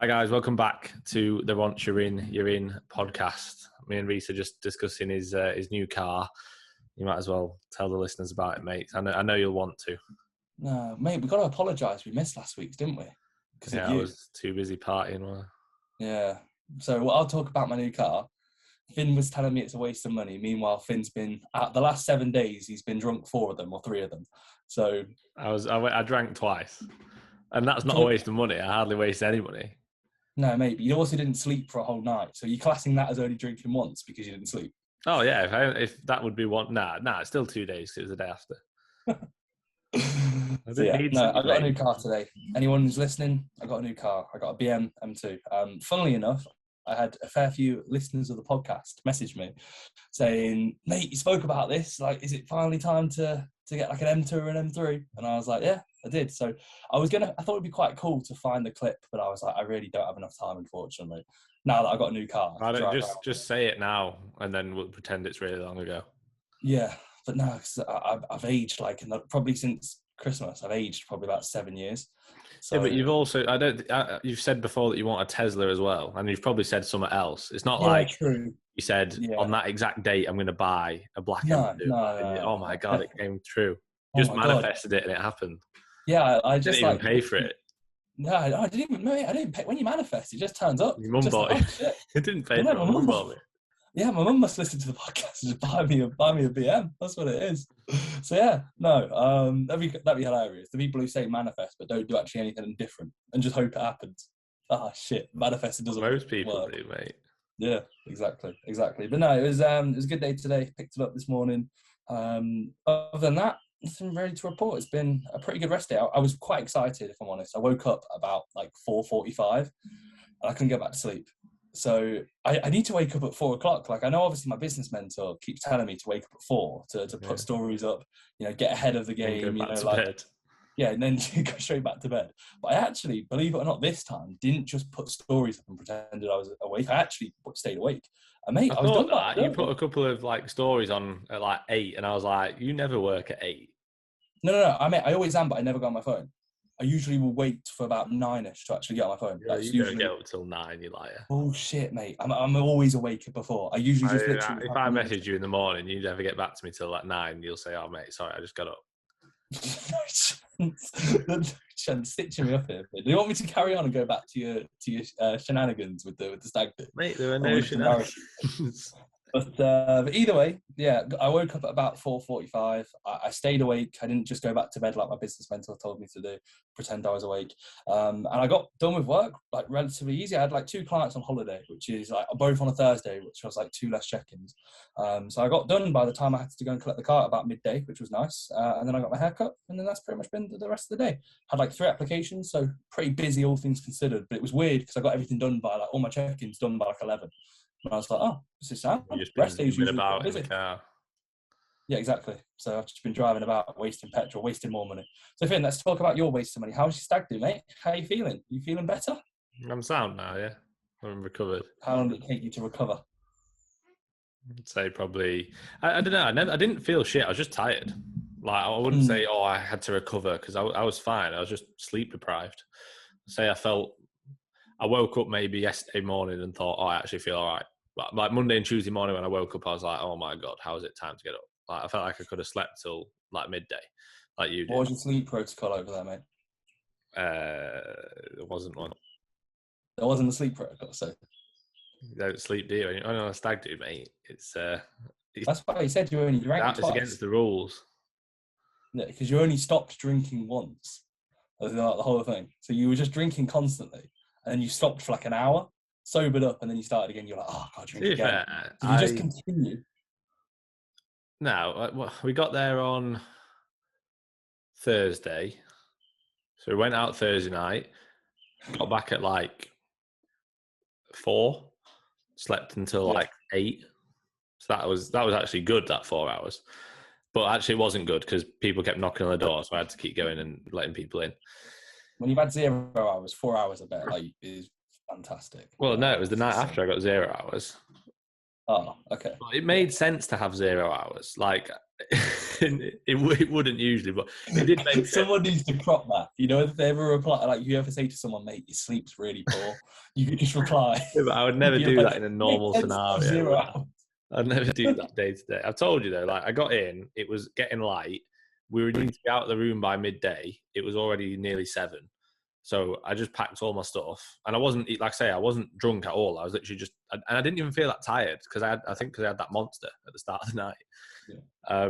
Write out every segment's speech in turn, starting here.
Hi guys, welcome back to the Once You're In podcast. Me and Reece are just discussing his new car. You might as well tell the listeners about it, mate. I know you'll want to. No, mate, we got to apologise. We missed last week's, didn't we? Because I was too busy partying. Yeah. So I'll talk about my new car. Finn was telling me it's a waste of money. Meanwhile, Finn's been out the last 7 days. He's been drunk 4 of them or 3 of them. So I drank twice, and that's not a waste of money. I hardly waste any money. No, mate. But you also didn't sleep for a whole night. So you're classing that as only drinking once because you didn't sleep. Oh yeah, if that would be one. Nah, it's still 2 days because it was the day after. I got a new car today. Anyone who's listening, I got a new car. I got a BM M2. Funnily enough, I had a fair few listeners of the podcast message me saying, mate, you spoke about this. Like, is it finally time to get like an M2 or an M3? And I was like, yeah, I did. So I thought it'd be quite cool to find the clip, but I was like, I really don't have enough time, unfortunately. Now that I got a new car. Just say it now and then we'll pretend it's really long ago. Yeah, but no, because I've aged probably since Christmas. I've aged probably about 7 years. So, yeah, but you've also you've said before that you want a Tesla as well, and you've probably said something else. It's not true. You said on that exact date I'm going to buy a black M2. No. Oh my god, it came true. Just manifested it and it happened. Yeah, I just didn't even pay for it. No, I didn't even. I didn't pay. When you manifest, it just turns up. Your mum bought it. It didn't pay for it. My mum bought it. Yeah, my mum must listen to the podcast and just buy me a BM. That's what it is. So yeah, no, that'd be hilarious. The people who say manifest but don't do actually anything different and just hope it happens. Ah, shit, manifesting doesn't. Most people do, mate. Yeah, exactly. But no, it was a good day today. Picked it up this morning. Other than that, nothing ready to report. It's been a pretty good rest day. I was quite excited, if I'm honest. I woke up about like 4:45 and I couldn't get back to sleep. So I need to wake up at 4 o'clock. Like, I know obviously my business mentor keeps telling me to wake up at 4 to put stories up, get ahead of the game, bed. Yeah, and then you go straight back to bed. But I actually, believe it or not, this time didn't just put stories up and pretended I was awake. I actually stayed awake. And mate, I was done that. You put a couple of like stories on at like 8, and I was like, you never work at 8. No. I always am, but I never go on my phone. I usually will wait for about 9ish to actually get on my phone. Yeah, you don't get up till 9, you liar. Bullshit, mate. I'm always awake before. I usually just literally. If I message you in the morning, you never get back to me till like 9. You'll say, "Oh, mate, sorry, I just got up." No chance stitching me up here. Do you want me to carry on and go back to your shenanigans with the stag do? Mate, there are no shenanigans. But either way, yeah, I woke up at about 4:45. I stayed awake. I didn't just go back to bed like my business mentor told me to do, pretend I was awake. And I got done with work like relatively easy. I had like 2 clients on holiday, which is like both on a Thursday, which was like 2 less check-ins. So I got done by the time I had to go and collect the car at about midday, which was nice. And then I got my hair cut, and then that's pretty much been the rest of the day. Had like 3 applications, so pretty busy, all things considered. But it was weird because I got everything done by all my check-ins done by like 11. And I was like, oh, this is sad. Rest days usually about in the car. Yeah, exactly. So I've just been driving about, wasting petrol, wasting more money. So Finn, let's talk about your waste of money. How's your stag do, mate? How are you feeling? You feeling better? I'm sound now, yeah. I'm recovered. How long did it take you to recover? I'd say probably, I don't know. I didn't feel shit. I was just tired. Like, I wouldn't say, I had to recover because I was fine. I was just sleep deprived. I woke up maybe yesterday morning and thought, I actually feel all right. Like Monday and Tuesday morning when I woke up, I was like, oh my God, how is it time to get up? Like, I felt like I could have slept till like midday, like you did. What was your sleep protocol over there, mate? There wasn't one. There wasn't a sleep protocol, so. You don't sleep, do you? I know a stag do, mate. That's why you said you only drank twice. It's against the rules. Yeah, because you only stopped drinking once. That's like the whole thing. So you were just drinking constantly, and then you stopped for like an hour, sobered up, and then you started again. You're like, oh, I can't drink again. Did you just continue? No, we got there on Thursday. So we went out Thursday night, got back at like 4, slept until like 8. So that was actually good, that 4 hours. But actually it wasn't good because people kept knocking on the door, so I had to keep going and letting people in. When you've had 0 hours, 4 hours a bit, like, is fantastic. Well, no, it was the night after I got 0 hours. Oh, okay. But it made sense to have 0 hours. Like, it wouldn't usually, but it did make Someone needs to crop that. You know, if they ever reply, like you ever say to someone, mate, your sleep's really poor, you could just reply. Yeah, but I would never do that in a normal makes sense, scenario. 0 hours. I'd never do that day to day. I've told you though, like I got in, it was getting light. We were need to be out of the room by midday. It was already nearly 7. So I just packed all my stuff, and I wasn't, like I say, I wasn't drunk at all. I was literally just, and I didn't even feel that tired because I think because I had that monster at the start of the night. Yeah.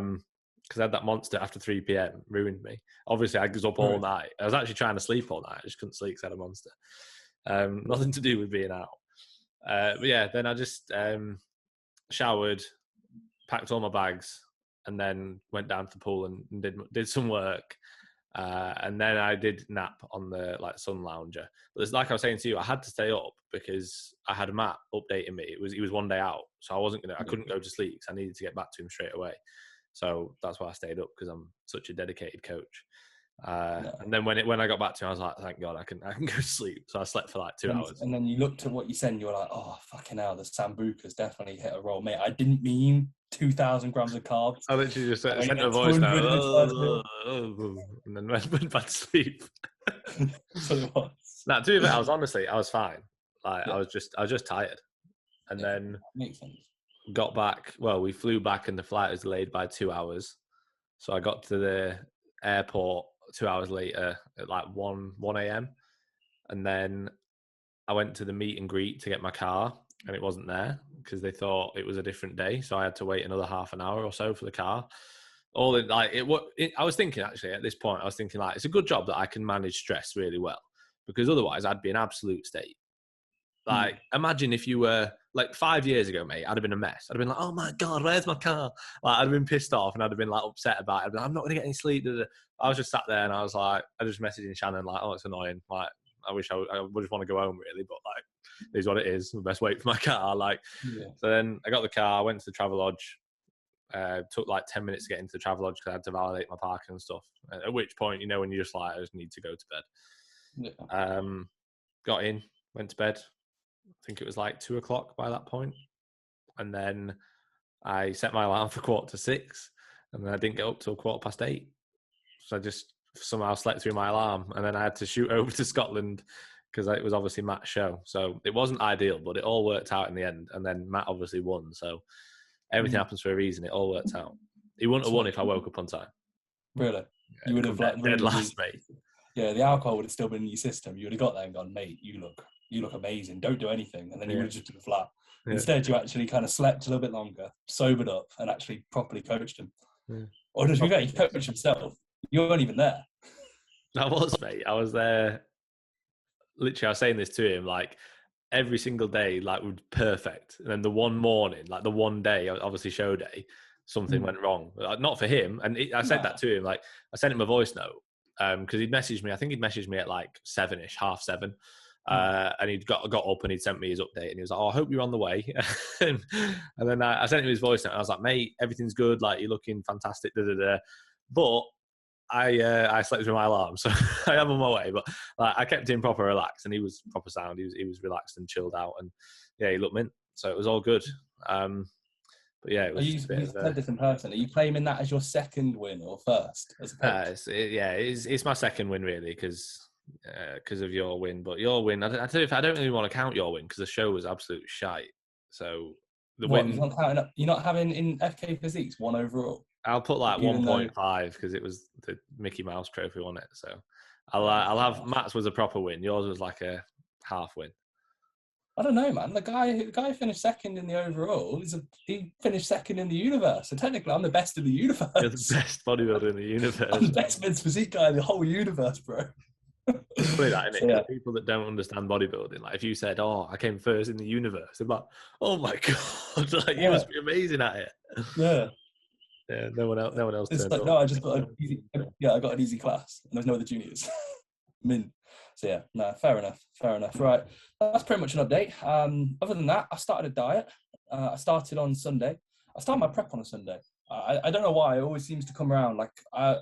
Because I had that monster after 3 p.m. ruined me. Obviously, I was up all night. I was actually trying to sleep all night. I just couldn't sleep because I had a monster. Nothing to do with being out. But yeah, then I just showered, packed all my bags, and then went down to the pool and did some work. And then I did nap on the sun lounger. But it's like I was saying to you, I had to stay up because I had Matt updating me. He was one day out, so I couldn't go to sleep because I needed to get back to him straight away. So that's why I stayed up, because I'm such a dedicated coach. And then when I got back to him, I was like, thank God I can go to sleep. So I slept for 2 hours. And then you looked at what you said and you were like, oh, fucking hell, the Sambuca's definitely hit a roll. Mate, I didn't mean 2,000 grams of carbs. I literally just sent a voice note, and then went back to sleep. So it was. Now, to be fair, I was fine. I was just tired. And then makes sense. Got back. Well, we flew back and the flight was delayed by 2 hours. So I got to the airport 2 hours later at 1 a.m. And then I went to the meet and greet to get my car, and it wasn't there because they thought it was a different day. So I had to wait another half an hour or so for the car. I was thinking, actually, at this point, it's a good job that I can manage stress really well, because otherwise I'd be in absolute state. Imagine if you were 5 years ago, mate, I'd have been a mess. I'd have been like, oh my God, where's my car? I'd have been pissed off and I'd have been upset about it. I'd be like, I'm not going to get any sleep. I was just sat there and I was I just messaging Shannon oh, it's annoying. I wish I would just want to go home really, but it is what it is. The best wait for my car. So then I got the car, went to the Travelodge. Took 10 minutes to get into the Travelodge because I had to validate my parking and stuff. At which point, when you're just I just need to go to bed. Yeah. Got in, went to bed. I think it was 2 o'clock by that point. And then I set my alarm for 5:45, and then I didn't get up till 8:15. So I just somehow slept through my alarm, and then I had to shoot over to Scotland because it was obviously Matt's show. So it wasn't ideal, but it all worked out in the end. And then Matt obviously won. So everything happens for a reason. It all worked out. He wouldn't have won if I woke up on time. Really? You would have dead last, mate. Yeah, the alcohol would have still been in your system. You would have got there and gone, mate, you look amazing. Don't do anything. And then you would have just been flat. Yeah. Instead, you actually kind of slept a little bit longer, sobered up, and actually properly coached him. Yeah. Or just he coached himself. You weren't even there. I was, mate. I was there. Literally, I was saying this to him, every single day, was perfect. And then the one morning, the one day, obviously show day, something went wrong. Not for him. And I said that to him. I sent him a voice note because he'd messaged me. I think he'd messaged me at 7ish, 7:30. And he'd got up and he'd sent me his update. And he was like, oh, I hope you're on the way. and then I sent him his voice note. And I was like, mate, everything's good. You're looking fantastic. But I slept through my alarm, so I am on my way. But I kept him proper relaxed, and he was proper sound. He was relaxed and chilled out, and yeah, he looked mint. So it was all good. But yeah, it was. You said this in person. Are you claiming that as your second win or first? It's my second win really, because of your win. But your win, I tell you, I don't really want to count your win because the show was absolute shite. So the win. You're not having in fkphysiques 1 overall. I'll put 1.5 because it was the Mickey Mouse trophy on it. So I'll have Matt's was a proper win. Yours was a half win. I don't know, man. The guy finished second in the overall. He finished second in the universe. So technically, I'm the best in the universe. You're the best bodybuilder in the universe. I'm the best men's physique guy in the whole universe, bro. It's funny that, isn't it? So, people that don't understand bodybuilding, if you said, "Oh, I came first in the universe," they're like, "Oh my God, you must be amazing at it." Yeah. Yeah, no one else. It's no, I just got I got an easy class, and there's no other juniors. Min. So yeah, no, fair enough. Right, that's pretty much an update. Other than that, I started a diet. I started on Sunday. I started my prep on a Sunday. I don't know why. It always seems to come around. I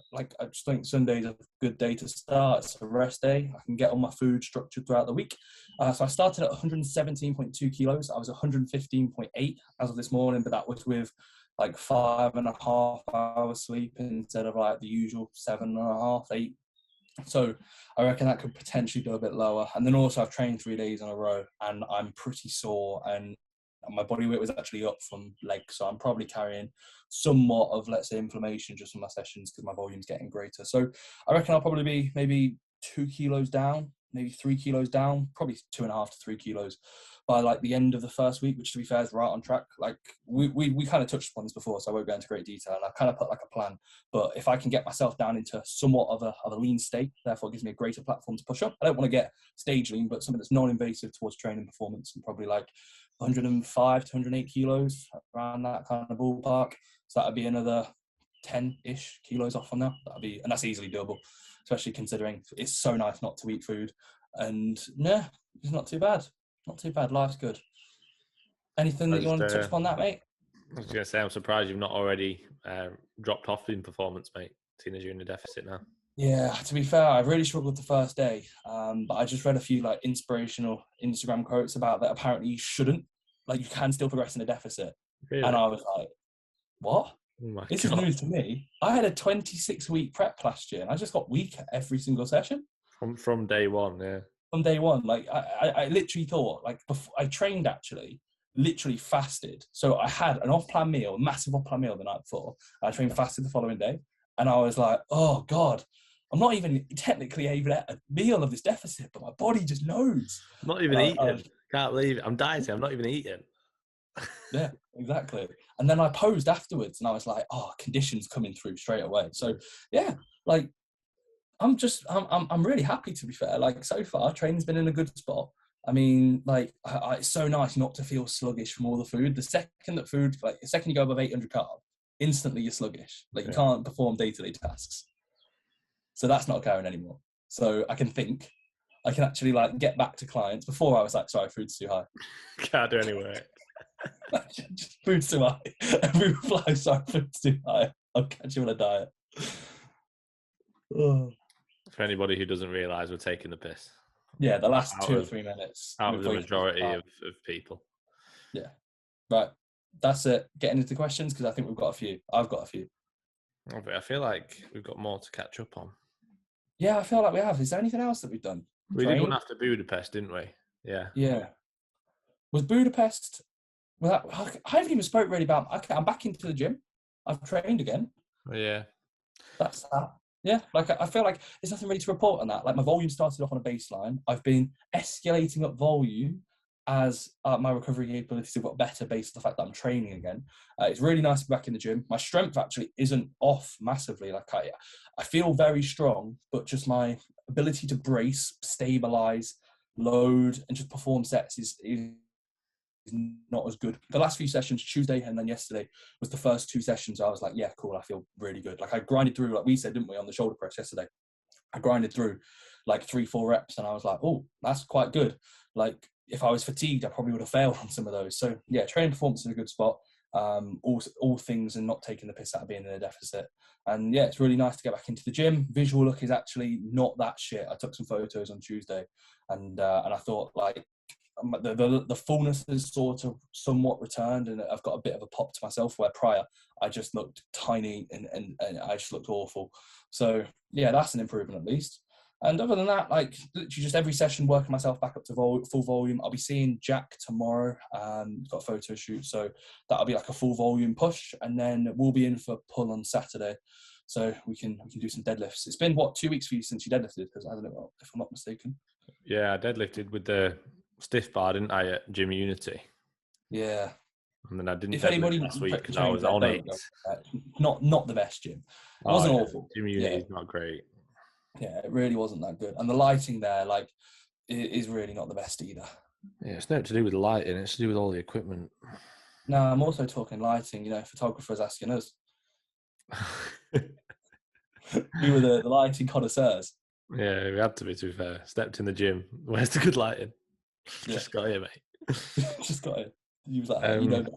just think Sunday's a good day to start. It's a rest day. I can get all my food structured throughout the week. So I started at 117.2 kilos. I was 115.8 as of this morning, but that was with like 5.5 hours sleep instead of like the usual 7.5, 8. So I reckon that could potentially go a bit lower. And then also I've trained 3 days in a row and I'm pretty sore, and my body weight was actually up from legs. So I'm probably carrying somewhat of, let's say, inflammation just from my sessions because my volume's getting greater. So I reckon I'll probably be maybe 2 kilos down, maybe 3 kilos down, probably 2.5 to 3 kilos by like the end of the first week, which to be fair is right on track. Like we kind of touched upon this before, so I won't go into great detail. And I kind of put like a plan, but if I can get myself down into somewhat of a lean state, therefore it gives me a greater platform to push up. I don't want to get stage lean, but something that's non-invasive towards training performance, and probably like 105 to 108 kilos, around that kind of ballpark. So that would be another 10-ish kilos off from now. And that's easily doable, especially considering it's so nice not to eat food. And yeah, it's not too bad. Not too bad. Life's good. Anything that you want to touch upon that, mate? I was going to say, I'm surprised you've not already dropped off in performance, mate, seeing as you're in a deficit now. Yeah, to be fair, I really struggled the first day. But I just read a few like inspirational Instagram quotes about that apparently you shouldn't. Like you can still progress in a deficit. Really? And I was like, what? Oh This is news to me. I had a 26-week prep last year and I just got weaker every single session. From day one, yeah. From day one, like I literally thought, like before I trained, actually literally fasted. So I had an off-plan meal, a massive off-plan meal the night before. I trained fasted the following day, and I was like, oh god, I'm not even technically able to eat a meal of this deficit, but my body just knows. I'm not even eating. Can't believe it. I'm dieting. I'm not even eating. Yeah, exactly. And then I posed afterwards, and I was like, oh, conditions coming through straight away. So yeah, like. I'm really happy, to be fair. Like so far, training's been in a good spot. I mean, like it's so nice not to feel sluggish from all the food. The second you go above 800 carb, instantly you're sluggish. Like you can't perform day-to-day tasks. So that's not occurring anymore. So I can actually like get back to clients. Before I was like, sorry, food's too high. Can't do any work. Just food's too high. Every reply, sorry, food's too high. I'll catch you on a diet. Oh. For anybody who doesn't realise, we're taking the piss. Yeah, the last 2 or 3 minutes. Out of the majority of people. Yeah. Right. That's it. Getting into questions, because I think we've got a few. I've got a few. I feel like we've got more to catch up on. Yeah, I feel like we have. Is there anything else that we've done? We did one after Budapest, didn't we? Yeah. Yeah. Was Budapest... Well, I haven't even spoke really about... Okay, I'm back into the gym. I've trained again. Oh, yeah. That's that. Yeah, like I feel like there's nothing really to report on that. Like my volume started off on a baseline. I've been escalating up volume as my recovery capabilities have got better based on the fact that I'm training again. It's really nice to be back in the gym. My strength actually isn't off massively. Like I feel very strong, but just my ability to brace, stabilize, load, and just perform sets is not as good. The last few sessions, Tuesday and then yesterday, was the first 2 sessions. I was like, yeah, cool, I feel really good. Like I grinded through, like we said, didn't we, on the shoulder press yesterday. I grinded through like 3-4 reps and I was like, oh, that's quite good. Like if I was fatigued, I probably would have failed on some of those. So yeah, training performance is a good spot. All things and not taking the piss out of being in a deficit. And yeah, it's really nice to get back into the gym. Visual look is actually not that shit. I took some photos on Tuesday and I thought like, the fullness has sort of somewhat returned, and I've got a bit of a pop to myself where prior I just looked tiny and I just looked awful. So yeah, that's an improvement at least. And other than that, like literally just every session working myself back up to full volume. I'll be seeing Jack tomorrow. Got a photo shoot, so that'll be like a full volume push, and then we'll be in for pull on Saturday. So we can do some deadlifts. It's been 2 weeks for you since you deadlifted, because I don't know if I'm not mistaken. Yeah, I deadlifted with the stiff bar, didn't I, at Gym Unity? Yeah. And then I didn't if anybody last week because I was on it. Not the best gym. It wasn't awful. Gym Unity is not great. Yeah, it really wasn't that good. And the lighting there, like, is really not the best either. Yeah, it's not to do with the lighting, it's to do with all the equipment. No, I'm also talking lighting, photographers asking us. We were the lighting connoisseurs. Yeah, we had to be fair. Stepped in the gym. Where's the good lighting? Yeah. Just got here, mate. Just got it. He was like,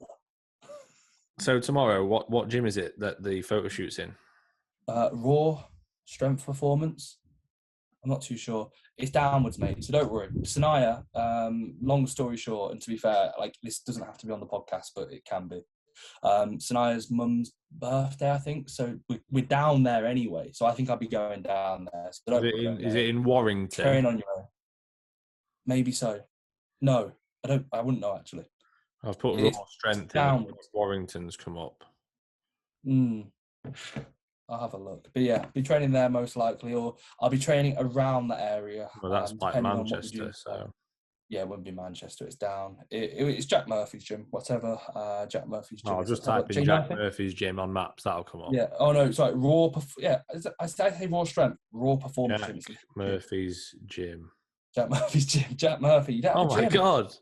So tomorrow, what gym is it that the photo shoot's in? Raw Strength Performance. I'm not too sure. It's downwards, mate. So don't worry. Sanaya, long story short, and to be fair, like this doesn't have to be on the podcast, but it can be. Sanaya's mum's birthday, I think. So we're down there anyway. So I think I'll be going down there. So don't worry, Is it in Warrington? train on your own. Maybe so. No, I wouldn't know actually. I've put It's raw strength in. downwards. Warrington's come up. I'll have a look. But yeah, be training there most likely, or I'll be training around that area. Well, that's like Manchester, so. Yeah, it wouldn't be Manchester. It's down. It's Jack Murphy's gym, whatever. Jack Murphy's gym. I'll just type in Jack Murphy's gym on maps. That'll come up. Yeah. Oh no, sorry. I say raw strength, raw performance Jack gym. Murphy's gym. Jack Murphy's gym. Jack Murphy. You don't have Oh my god!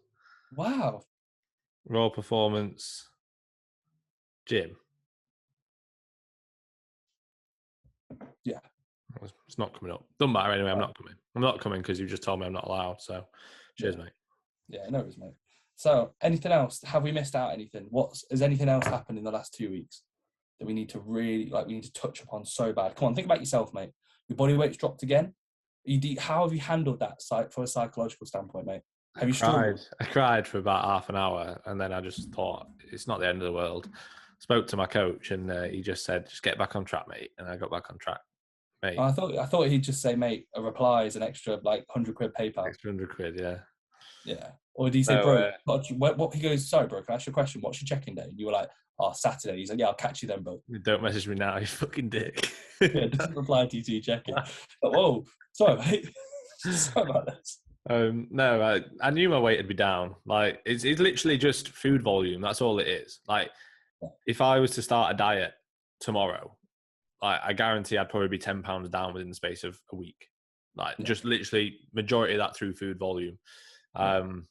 Wow. Raw performance gym. Yeah. It's not coming up. Doesn't matter anyway. I'm not coming. I'm not coming because you just told me I'm not allowed. So, cheers, mate. Yeah, no worries, mate. So, anything else? Have we missed out anything? Has anything else happened in the last 2 weeks that we need to really we need to touch upon so bad? Come on, think about yourself, mate. Your body weight's dropped again. How have you handled that for a psychological standpoint, mate? Have you struggled? I cried for about half an hour, and then I just thought it's not the end of the world. Spoke to my coach, and he just said, "Just get back on track, mate." And I got back on track, mate. I thought he'd just say, "Mate, a reply is an extra £100 PayPal." Extra £100, yeah. Yeah. Or did he say, "Bro, what?" He goes, "Sorry, bro, can I ask you a question? What's your check-in day?" And you were like, "Oh, Saturday." He's like, "Yeah, I'll catch you then, bro." Don't message me now, you fucking dick. Yeah, doesn't reply to you till you check in. Whoa, sorry, mate. Sorry about this. No, I knew my weight would be down. Like it's literally just food volume. That's all it is. Like if I was to start a diet tomorrow, I guarantee I'd probably be £10 down within the space of a week. Just literally majority of that through food volume. So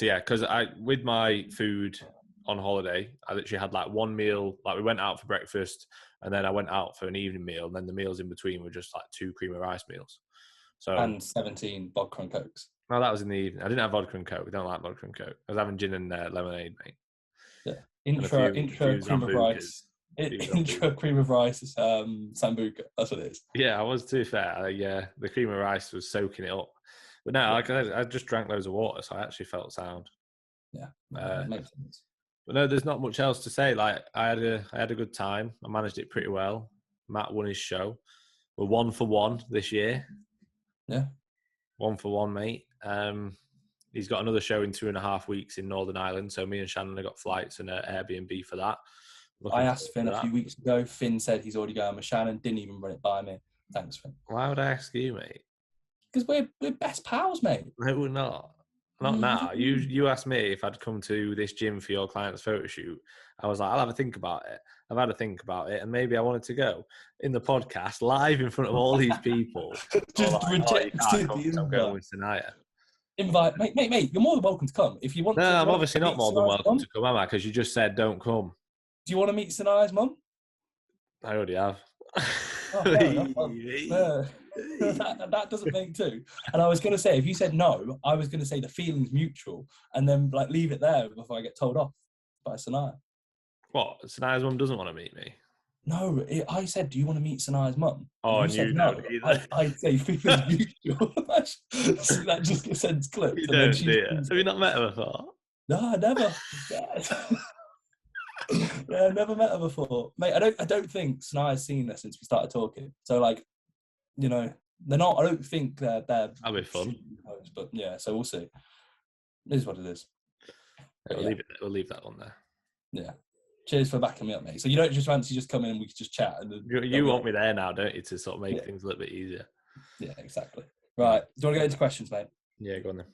yeah, because with my food on holiday, I literally had one meal. We went out for breakfast, and then I went out for an evening meal, and then the meals in between were just 2 cream of rice meals. So and 17 vodka and cokes. No, that was in the evening. I didn't have vodka and coke. I don't like vodka and coke. I was having gin and lemonade, mate. Yeah, intro cream of rice. Intro cream of rice, sambuca. That's what it is. Yeah, I was too fair. The cream of rice was soaking it up. But no, I just drank loads of water, so I actually felt sound. Yeah, that makes sense. But no, there's not much else to say. I had a good time. I managed it pretty well. Matt won his show. We're 1 for 1 this year. Yeah. 1 for 1, mate. He's got another show in 2.5 weeks in Northern Ireland. So me and Shannon have got flights and an Airbnb for that. I asked Finn a few weeks ago. Finn said he's already going with Shannon. Didn't even run it by me. Thanks, Finn. Why would I ask you, mate? Because we're best pals, mate. No, we're not. Not now. You asked me if I'd come to this gym for your client's photo shoot. I was like, I'll have a think about it. I've had a think about it, and maybe I wanted to go in the podcast live in front of all these people. Just rejected the invite. I'm going with Sanaya. Invite, mate. You're more than welcome to come if you want. No, to, I'm obviously not more than welcome to come, am I? Because you just said don't come. Do you want to meet Sanaya's mum? I already have. Oh, that doesn't make two. And I was going to say, if you said no, I was going to say the feeling's mutual, and then leave it there before I get told off by Sanaya. What? Sanaya's mum doesn't want to meet me? No, I said, do you want to meet Sanaya's mum? Oh, and you don't either. I'd say feeling's mutual. That just gets sent clips. You don't, do you? Have you not met her before? No, never. Yeah, never met her before, mate. I don't think Sanaya's seen her since we started talking. So they're not. I don't think they're. That'll be fun. But yeah, so we'll see. It is what it is. We'll leave that one there. Yeah. Cheers for backing me up, mate. So you don't just fancy just come in and we can just chat. And you want me there now, don't you, to sort of make things a little bit easier? Yeah, exactly. Right. Do you want to get into questions, mate? Yeah, go on then.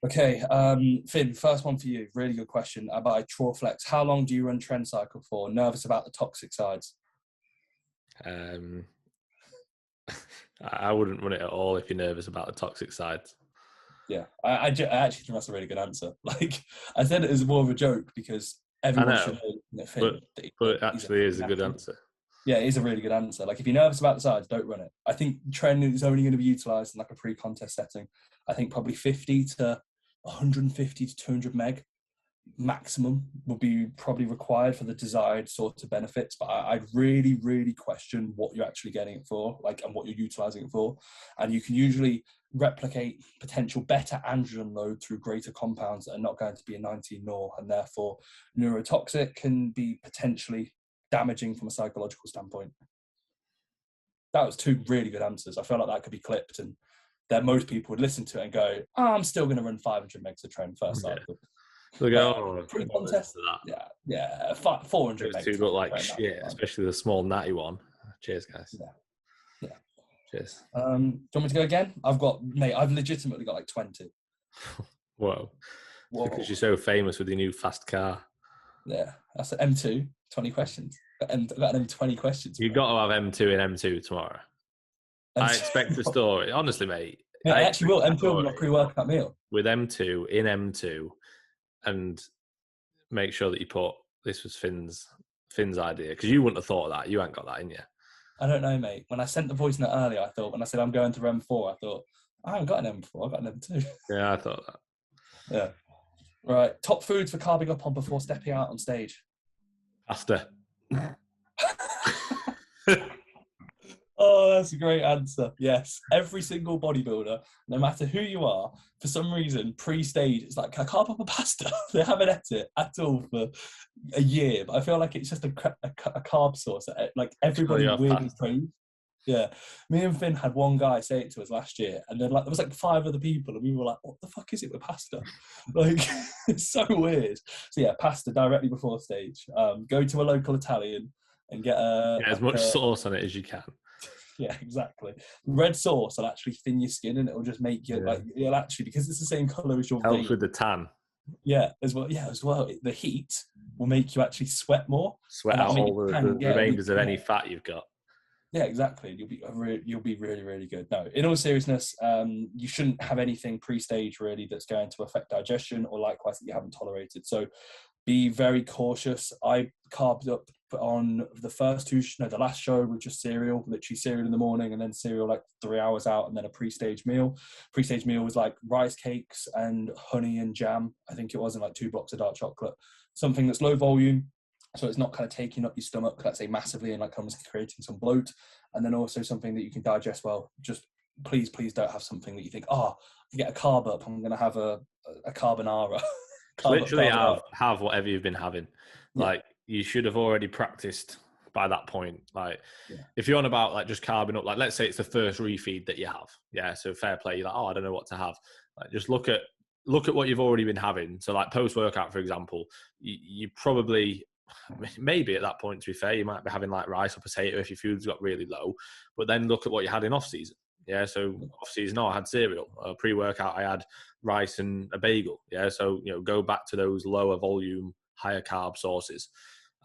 Okay, Finn, first one for you. Really good question about Trorflex. How long do you run trend cycle for? Nervous about the toxic sides? I wouldn't run it at all if you're nervous about the toxic sides. Yeah, I actually think that's a really good answer. I said it as more of a joke because everyone should know Finn. But it actually is a good answer. Yeah, it is a really good answer. If you're nervous about the sides, don't run it. I think training is only going to be utilised in a pre-contest setting. I think probably 50 to 150 to 200 meg. maximum would be probably required for the desired sort of benefits, but I'd really, really question what you're actually getting it for, like, and what you're utilizing it for. And you can usually replicate potential better androgen load through greater compounds that are not going to be a 19 nor, and therefore neurotoxic, can be potentially damaging from a psychological standpoint. That was two really good answers. I feel like that could be clipped, and that most people would listen to it and go, oh, I'm still going to run 500 megs of train first cycle. They'll go, oh, pre-contest, yeah, 400 those two look like shit, especially the small natty one. Cheers, guys. Yeah. Cheers. Do you want me to go again? I've legitimately got like 20. Whoa. Because you're so famous with your new fast car. Yeah, that's an M2, 20 questions. I've got them 20 questions. You've got to have M2 and M2 tomorrow. M2. I expect a story. Honestly, mate. Yeah, I actually will. M2 will be my pre-workout meal. With M2, in M2, and make sure that you put, this was Finn's idea, because you wouldn't have thought of that. You ain't got that in you. I don't know, mate. When I sent the voice note earlier, I thought, when I said I'm going to M4, I thought, I haven't got an M4, I've got an M2. Yeah, I thought that. Yeah. Right. Top foods for carving up on before stepping out on stage. Pasta. Oh, that's a great answer. Yes. Every single bodybuilder, no matter who you are, for some reason, pre-stage, it's like, can I carve up a pasta? They haven't ate it at all for a year. But I feel like it's just a carb source. Like, everybody weirdly craves. Yeah. Me and Finn had one guy say it to us last year, and then like there was like 5 other people, and we were like, what the fuck is it with pasta? Like, it's so weird. So yeah, pasta directly before stage. Go to a local Italian and get as much sauce on it as you can. Yeah, exactly. Red sauce will actually thin your skin, and it'll just make you like, it'll actually, because it's the same color as your helps vein. with the tan. Yeah, as well. The heat will make you actually sweat more. Sweat out all the remainders of any fat you've got. Yeah, exactly. You'll be really, really good. No, in all seriousness, you shouldn't have anything pre-stage really that's going to affect digestion, or likewise that you haven't tolerated. So be very cautious. I carved up on the last show with just cereal, literally cereal in the morning, and then cereal like 3 hours out, and then a pre-stage meal. Pre-stage meal was like rice cakes and honey and jam, I think it was, and like 2 blocks of dark chocolate. Something that's low volume, so it's not kind of taking up your stomach, let's say, massively, and like almost creating some bloat. And then also something that you can digest well. Just please don't have something that you think, to get a carb up, I'm going to have a carbonara. Literally have whatever you've been having. Yeah. Like, you should have already practiced by that point. Like, if you're on about like just carbing up, like let's say it's the first refeed that you have. Yeah, so fair play. You're like, I don't know what to have. Like, just look at what you've already been having. So like post-workout, for example, you probably, maybe at that point, to be fair, you might be having like rice or potato if your food's got really low. But then look at what you had in off-season. Yeah, so off-season, I had cereal. Pre-workout, I had rice and a bagel. Yeah, so go back to those lower volume, higher carb sources.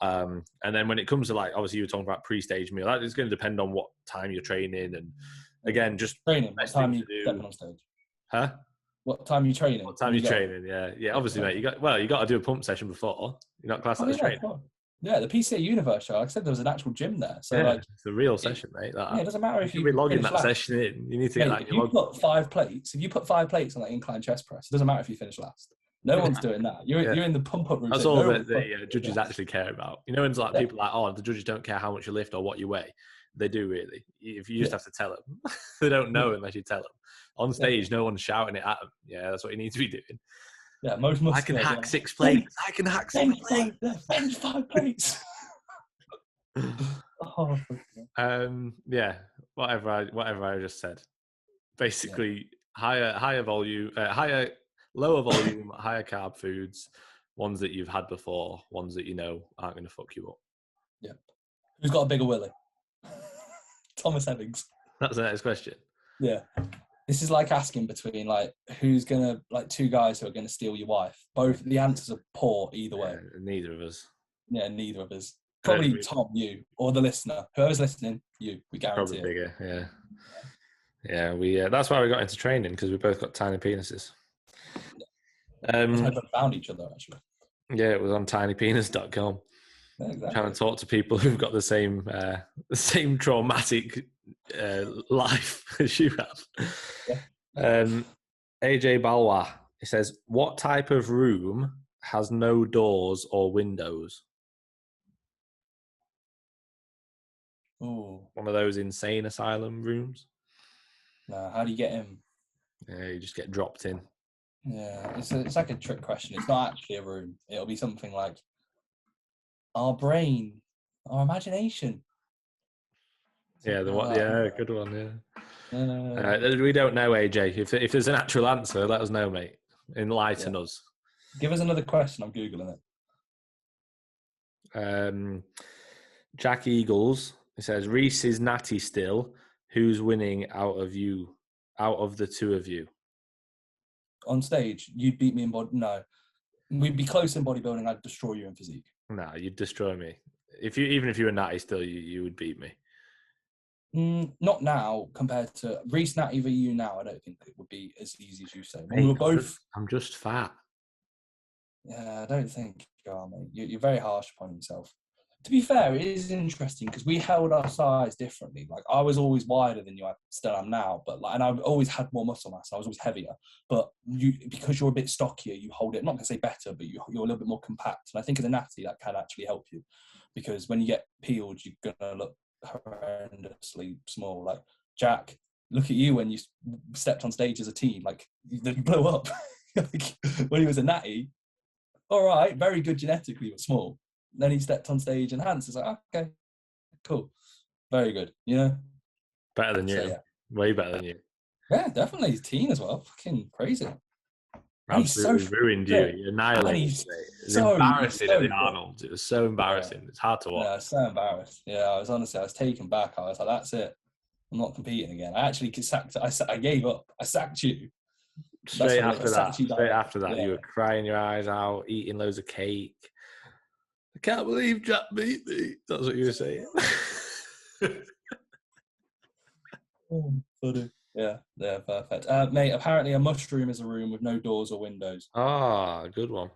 And then when it comes to, like, obviously you were talking about pre-stage meal, that is going to depend on what time you're training, and again, just training. What time you stepping on stage? Huh? What time are you training? What time are you training? Yeah. Obviously, mate, you got to do a pump session before. You're not classed as training. Yeah, the PCA Universe show. Like I said, there was an actual gym there, so like it's a real session, mate. It doesn't matter if you be logging that session in. You need to get that. If you put 5 plates, if you put 5 plates on that incline chest press, it doesn't matter if you finish last. No one's doing that. You're in the pump up routine. That's all the judges actually care about. When it's like people like, the judges don't care how much you lift or what you weigh. They do, really. If you just have to tell them, they don't know unless you tell them. On stage, no one's shouting it at them. Yeah, that's what you need to be doing. Yeah, most I can hack 6 plates. I can hack 6 plates. Bench 5 plates. Whatever I just said. Basically, lower volume, higher carb foods, ones that you've had before, ones that aren't going to fuck you up. Yeah. Who's got a bigger willy? Thomas Evans. That's the next question. Yeah. This is like asking between like who's gonna, like, 2 guys who are gonna steal your wife. Both the answers are poor either way. Neither of us. Yeah, neither of us. Probably Tom, you, or the listener. Whoever's listening, you. We guarantee. Probably bigger, yeah. We that's why we got into training, because we both got tiny penises. We found each other, actually. Yeah, it was on tinypenis.com. Yeah, exactly. Trying to talk to people who've got the same traumatic life as you have. Yeah. AJ Balwa, he says, what type of room has no doors or windows? Ooh, One of those insane asylum rooms. no. How do you get in? Yeah, you just get dropped in. Yeah, it's like a trick question. It's not actually a room. It'll be something like our brain, our imagination. Yeah, Something like yeah, that. good one. Yeah. Uh, We don't know, AJ. If there's an actual answer, let us know, mate. Enlighten yeah. us. Give us another question. I'm googling it. Jack Eagles. It says Reece is natty still. Who's winning out of the two of you? On stage, you'd beat me in body. No, we'd be close in bodybuilding. I'd destroy you in physique. Nah, you'd destroy me. Even if you were natty still, you would beat me. Not now compared to Reece Natty v you now. I don't think it would be as easy as you say. When we Mate, were both, I'm just fat. yeah, I don't think you are, mate. You're very harsh upon yourself. To be fair, it is interesting because we held our size differently. Like I was always wider than you, I still am now, but like, and I've always had more muscle mass. I was always heavier, but you, because you're a bit stockier, you hold it. I'm not gonna say better, but you're a little bit more compact. And I think as a natty, that can actually help you because when you get peeled, you're gonna look horrendously small. Like Jack, look at you when you stepped on stage as a teen. Like you blew up. Like, when he was a natty, all right, very good genetically, but small. Then he stepped on stage and Hans is like, oh, okay, cool, very good, you know. Better than you. So yeah, Way better than you. yeah, definitely. He's teen as well. Fucking crazy. And he's so Absolutely ruined you. fit. You And annihilated he's me. It was embarrassing at the fit. Arnold's. It was so embarrassing. It's hard to Yeah, I watch. was so embarrassed. Yeah, I was taken back. I was like, that's it. I'm not competing again. I actually sacked. I gave up. I sacked you. Straight after that, Yeah. you were crying your eyes out, eating loads of cake. I can't believe Jack beat me. That's what you were saying. Oh, funny. Yeah, perfect. Mate, apparently a mushroom is a room with no doors or windows. Good one.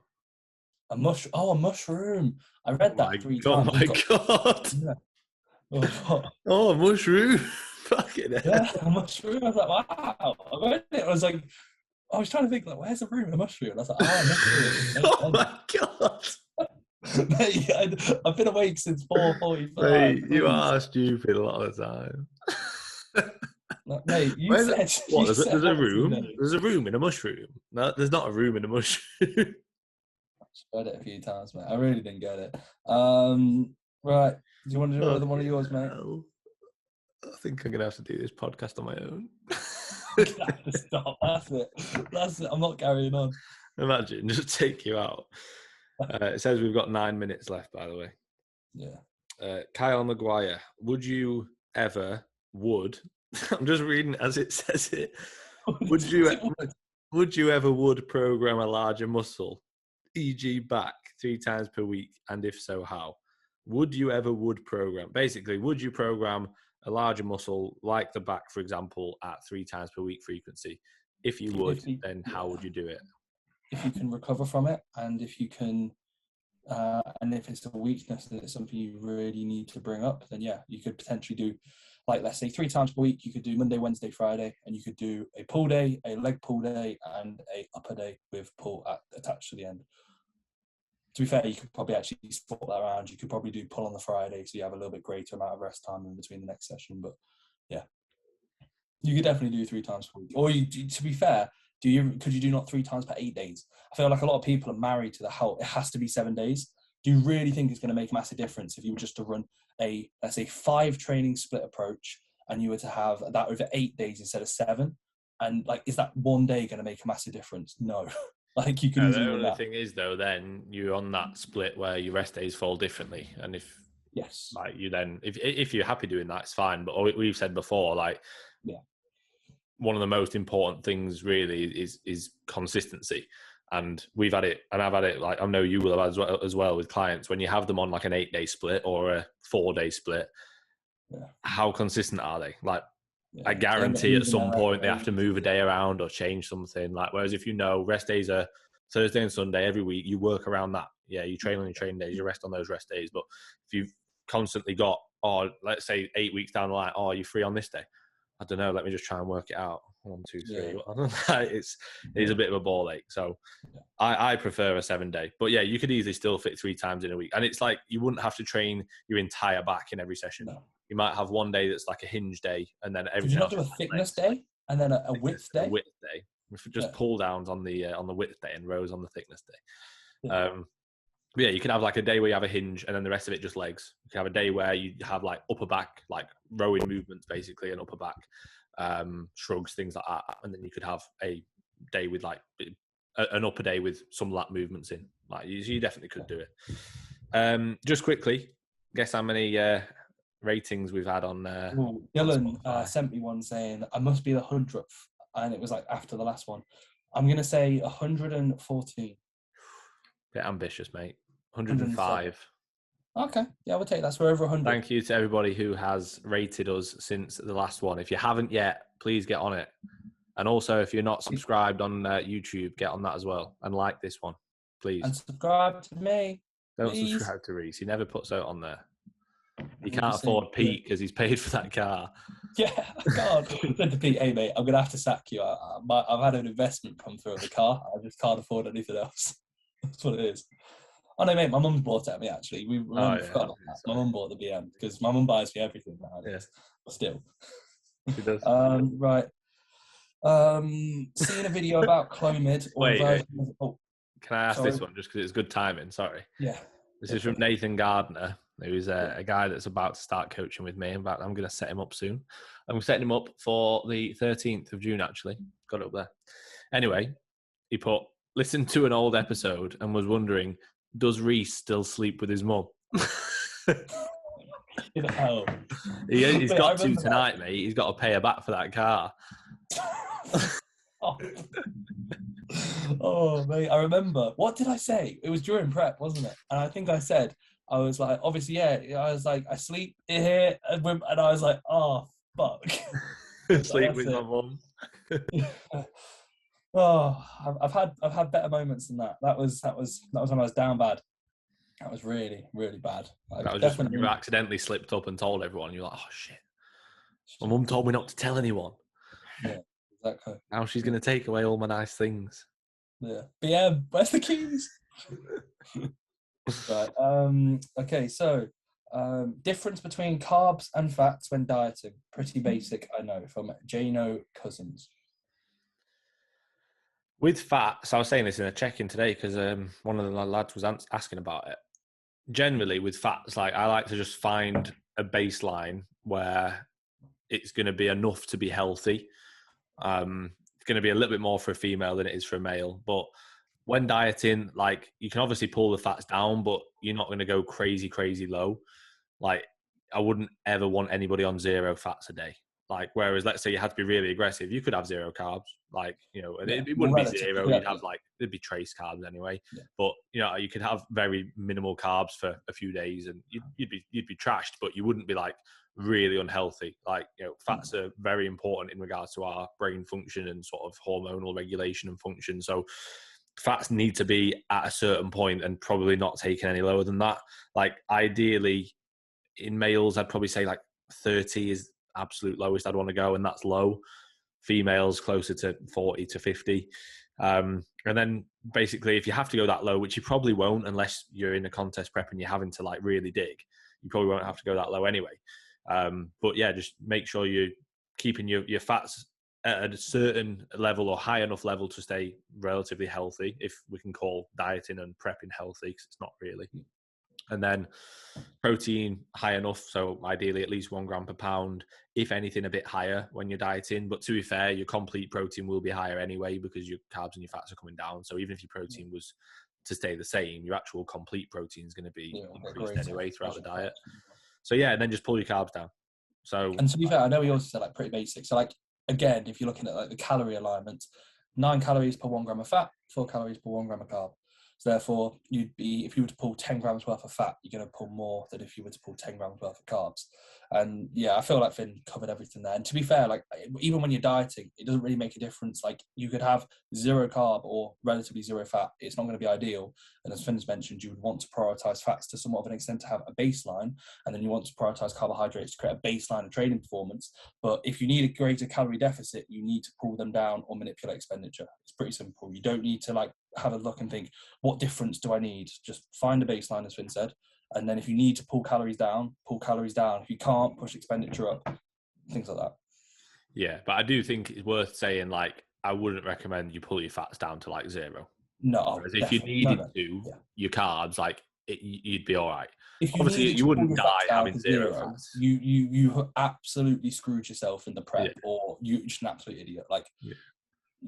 A mushroom. I read that 3 times. Oh my god. Yeah. Oh, Oh, a mushroom. Fucking hell. yeah, a mushroom. I was like, wow. I read it. I was trying to think, like, where's the room in a mushroom? And I was like, a mushroom. Oh my god. Mate, I've been awake since 4:45. Mate, you are stupid a lot of the time. Mate, you said what? There's a room. days. There's a room in a mushroom. No, there's not a room in a mushroom. I've read it a few times, mate. I really didn't get it. Right. Do you want to do another one of yours, mate? I think I'm gonna have to do this podcast on my own. I have to stop. That's it. I'm not carrying on. Imagine, just take you out. It says we've got 9 minutes left, by the way. Yeah. Kyle Maguire, would you ever I'm just reading as it says it. Would you ever program a larger muscle, e.g. back 3 times per week? And if so, how? Would you ever program? Basically, would you program a larger muscle like the back, for example, at 3 times per week frequency? If you would, then how would you do it? If you can recover from it, and if you can, and if it's a weakness and it's something you really need to bring up, then yeah, you could potentially do, like, let's say 3 times per week. You could do Monday, Wednesday, Friday, and you could do a pull day, a leg pull day, and a upper day with pull attached to the end. To be fair, you could probably actually swap that around. You could probably do pull on the Friday, so you have a little bit greater amount of rest time in between the next session. But yeah, you could definitely do 3 times per week. Or to be fair, could you do not 3 times per 8 days? I feel like a lot of people are married to the whole, it has to be 7 days. Do you really think it's going to make a massive difference if you were just to run let's say 5 training split approach and you were to have that over 8 days instead of 7? And like, is that 1 day going to make a massive difference? No. Like, you could easily The win only that. thing is, though, then you're on that split where your rest days fall differently, and if you're happy doing that, it's fine. But we've said before, like, one of the most important things really is consistency. And we've had it, and I've had it, like, I know you will have as well with clients, when you have them on like an 8-day split or a 4-day split. How consistent are they? Like, I guarantee at some point they have to move a day around or change something. Like, whereas if you know rest days are Thursday and Sunday every week, you work around that. Yeah, you train on your training days, you rest on those rest days. But if you've constantly got, let's say 8 weeks down the line, you're free on this day. I don't know. Let me just try and work it out. 1, 2, 3. Yeah. It's a bit of a ball ache. So Yeah. I prefer a 7-day. But yeah, you could easily still fit 3 times in a week. And it's like you wouldn't have to train your entire back in every session. No. You might have one day that's like a hinge day, and then Could everything you not else do a is like thickness legs, day and then a thickness width and a day? width day. Just Yeah. pull downs on the width day and rows on the thickness day. Yeah. But yeah, you can have like a day where you have a hinge and then the rest of it just legs. You can have a day where you have like upper back, like rowing movements basically, and upper back shrugs, things like that. And then you could have a day with like an upper day with some lat movements in. Like you definitely could do it. Just quickly, guess how many ratings we've had on Dylan Spotify? sent me one saying I must be the 100th, and it was like after the last one. I'm gonna say 114. Bit ambitious, mate. 105. Okay, yeah, we'll take that. So we're over 100. Thank you to everybody who has rated us since the last one. If you haven't yet, please get on it. And also, if you're not subscribed on YouTube, get on that as well and like this one, please. And subscribe to me. Don't please. subscribe to Reece. He never puts out on there. He What can't you say? afford Pete because he's paid for that car. Yeah, God. I said to Pete, hey mate, I'm gonna have to sack you. I've had an investment come through in the car. I just can't afford anything else. That's what it is. Oh no, mate, my mum's bought it at me actually. We forgot about that. My mum bought the BM because my mum buys me everything now. Yeah. But still. She does. Right. Seeing a video about Clomid or Wait. Oh, can I ask this one just because it's good timing? Sorry. Yeah. This is from Nathan Gardner, who's a guy that's about to start coaching with me. In fact, I'm going to set him up soon. I'm setting him up for the 13th of June, actually. Got it up there. Anyway, he put, listened to an old episode and was wondering, does Reece still sleep with his mum? Oh. He's got to tonight, mate. He's got to pay her back for that car. Oh, mate, I remember. What did I say? It was during prep, wasn't it? And I think I said, I was like, obviously, yeah. I was like, I sleep here, and I was like, oh, fuck. Sleep with my mum. Oh, I've had better moments than that. That was when I was down bad. That was really, really bad. That was just when you accidentally slipped up and told everyone. You're like, oh shit, my mum told me not to tell anyone. Yeah, exactly. Now she's going to take away all my nice things. Yeah. BM, where's the keys? Right. Okay, so difference between carbs and fats when dieting. Pretty basic, I know, from Jano Cousins. With fats, I was saying this in a check-in today because one of the lads was asking about it. Generally, with fats, like I like to just find a baseline where it's going to be enough to be healthy. It's going to be a little bit more for a female than it is for a male. But when dieting, like you can obviously pull the fats down, but you're not going to go crazy, crazy low. Like I wouldn't ever want anybody on 0 fats a day. Like, whereas let's say you had to be really aggressive, you could have 0 carbs. Like, you know, it wouldn't be 0. You'd have like, it'd be trace carbs anyway. Yeah. But, you know, you could have very minimal carbs for a few days and you'd be trashed, but you wouldn't be like really unhealthy. Like, you know, fats are very important in regards to our brain function and sort of hormonal regulation and function. So fats need to be at a certain point and probably not taken any lower than that. Like ideally in males, I'd probably say like 30 is absolute lowest I'd want to go, and that's low. Females closer to 40 to 50. And then basically if you have to go that low, which you probably won't unless you're in a contest prep and you're having to like really dig, you probably won't have to go that low anyway. But yeah, just make sure you're keeping your fats at a certain level or high enough level to stay relatively healthy, if we can call dieting and prepping healthy, because it's not really. And then protein high enough, so ideally at least 1 gram per pound, if anything a bit higher when you're dieting. But to be fair, your complete protein will be higher anyway because your carbs and your fats are coming down. So even if your protein was to stay the same, your actual complete protein is going to be increased anyway throughout the diet. So yeah, and then just pull your carbs down. So, and to be fair, I know we also said like pretty basic. So like again, if you're looking at like the calorie alignment, 9 calories per 1 gram of fat, 4 calories per 1 gram of carb. So therefore, if you were to pull 10 grams worth of fat, you're going to pull more than if you were to pull 10 grams worth of carbs. And yeah, I feel like Finn covered everything there. And to be fair, like even when you're dieting, it doesn't really make a difference. Like you could have 0 carb or relatively 0 fat. It's not going to be ideal. And as Finn's mentioned, you would want to prioritize fats to somewhat of an extent to have a baseline. And then you want to prioritize carbohydrates to create a baseline of training performance. But if you need a greater calorie deficit, you need to pull them down or manipulate expenditure. It's pretty simple. You don't need to like have a look and think, what difference do I need? Just find a baseline, as Finn said. And then if you need to pull calories down, pull calories down. If you can't, push expenditure up, things like that. Yeah, but I do think it's worth saying, like, I wouldn't recommend you pull your fats down to like 0. No. Whereas if you needed to, your carbs, like, you'd be all right. If you obviously, you wouldn't die having 0 fats. You absolutely screwed yourself in the prep, or you're just an absolute idiot. Like,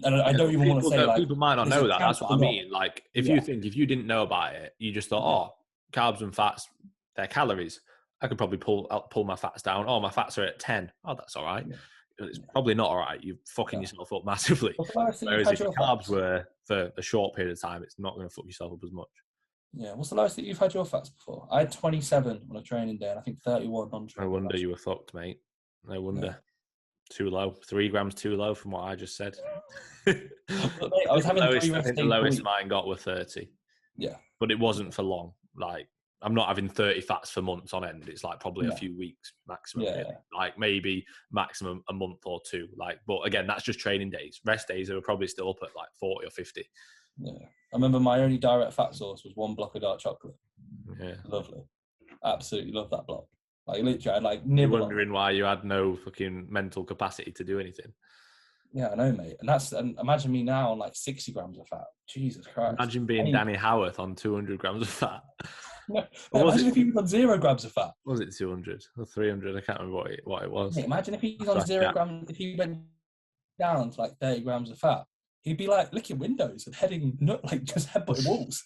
and I don't even want to say, like, people might not know that. That's what I mean. Like, if you didn't know about it, you just thought, carbs and fats, they're calories. I could probably pull my fats down. Oh, my fats are at 10. Oh, that's all right. It's probably not all right. You're fucking yourself up massively. Whereas if your carbs were for a short period of time, it's not going to fuck yourself up as much. Yeah. What's the lowest that you've had your fats before? I had 27 on a training day, and I think 31 on training. No wonder you were fucked, mate. No wonder. Yeah. Too low. 3 grams too low from what I just said. But mate, I was having 3 rest days. I think the lowest mine got were 30. Yeah. But it wasn't for long. Like, I'm not having 30 fats for months on end. It's like probably a few weeks maximum. Yeah. Really. Like maybe maximum a month or 2. Like, but again, that's just training days. Rest days are probably still up at like 40 or 50. Yeah. I remember my only direct fat source was 1 block of dark chocolate. Yeah. Lovely. Absolutely love that block. Like literally, I'd like nibble. You're wondering why you had no fucking mental capacity to do anything. Yeah, I know, mate. And imagine me now on like 60 grams of fat. Jesus Christ. Imagine being Danny Howarth on 200 grams of fat. No, imagine if he was on 0 grams of fat. Was it 200 or 300? I can't remember what it was. Mate, imagine if he was on 0 grams, if he went down to like 30 grams of fat, he'd be like licking windows and just headbutting walls.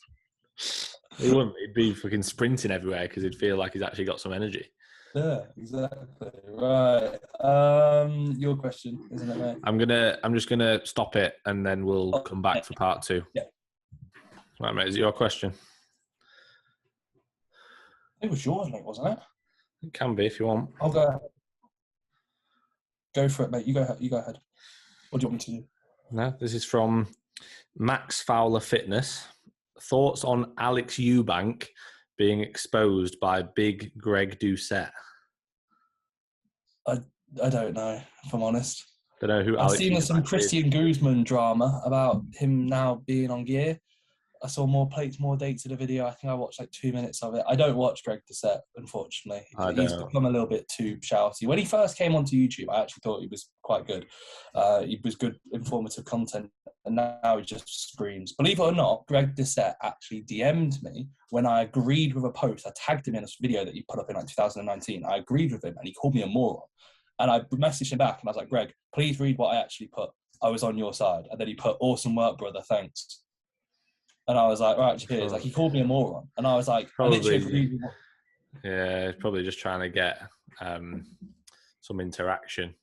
He wouldn't. He'd be fucking sprinting everywhere because he'd feel like he's actually got some energy. Yeah, exactly. Right. Your question, isn't it, mate? I'm just gonna stop it and then we'll come back for part 2. Yeah. Right, mate. Is it your question? It was yours, mate, wasn't it? It can be if you want. I'll go ahead. Go for it, mate. You go ahead. What do you want me to do? No, this is from Max Fowler Fitness. Thoughts on Alex Eubank being exposed by big Greg Doucette? I don't know, if I'm honest. Don't know who I've Alex seen Eubank some Christian Guzman drama about him now being on gear. I saw more plates, more dates of the video. I think I watched like 2 minutes of it. I don't watch Greg Doucette, unfortunately. He's become a little bit too shouty. When he first came onto YouTube, I actually thought he was quite good. He was good, informative content, and now he just screams. Believe it or not, Greg Doucette actually DM'd me when I agreed with a post. I tagged him in a video that he put up in like 2019. I agreed with him, and he called me a moron. And I messaged him back, and I was like, Greg, please read what I actually put. I was on your side. And then he put, awesome work, brother, thanks. And I was like, right, cheers. Like, he called me a moron. And I was like, probably, yeah, he's probably just trying to get some interaction.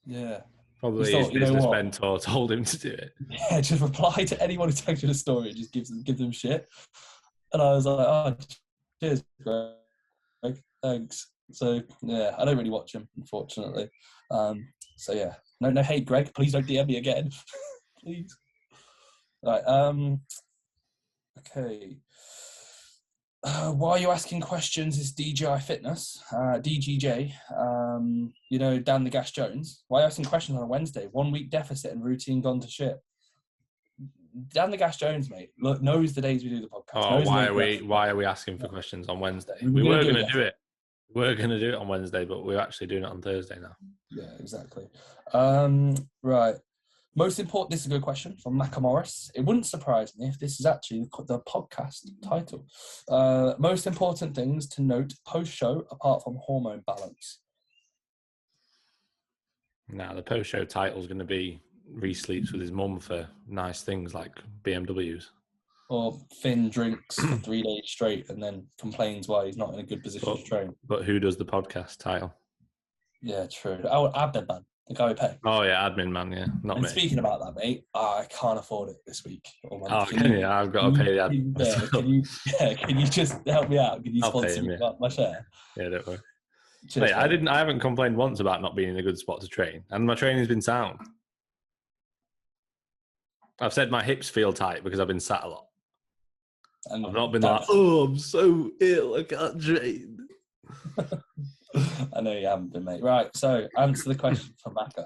Yeah. Probably his business mentor told him to do it. Yeah, just reply to anyone who tags you in a story and just give them shit. And I was like, oh, cheers, Greg. Thanks. So, yeah, I don't really watch him, unfortunately. So, yeah. No hate, Greg. Please don't DM me again. Please. Right. Okay. Why are you asking questions is DJI Fitness, DGJ, Dan the Gas Jones. Why are you asking questions on a Wednesday? 1 week deficit and routine gone to shit. Dan the Gas Jones, mate, knows the days we do the podcast. Oh, why are we asking for questions on Wednesday? We were going to do it. We're going to do it on Wednesday, but we're actually doing it on Thursday now. Yeah, exactly. Right. Most important, this is a good question from Nakamorris. It wouldn't surprise me if this is actually the podcast title. Most important things to note post-show apart from hormone balance. Now, the post-show title is going to be Reece sleeps with his mum for nice things like BMWs. Or Finn drinks for 3 days straight and then complains why he's not in a good position to train. But who does the podcast title? Yeah, true. Oh, Abdeban. the guy we pay. Oh yeah, admin man. Yeah, not And me. speaking about that, mate, I can't afford it this week or month. Oh, can you? I've got to pay the admin. Can you just help me out? Can you I'll pay sponsor him. me Yeah, my share? yeah, don't worry. Cheers, Mate, mate. I haven't complained once about not being in a good spot to train, and my training's been sound. I've said my hips feel tight because I've been sat a lot. And I've not been like, oh, I'm so ill, I can't train. I know you haven't been, mate. Right, so answer the question from Macca.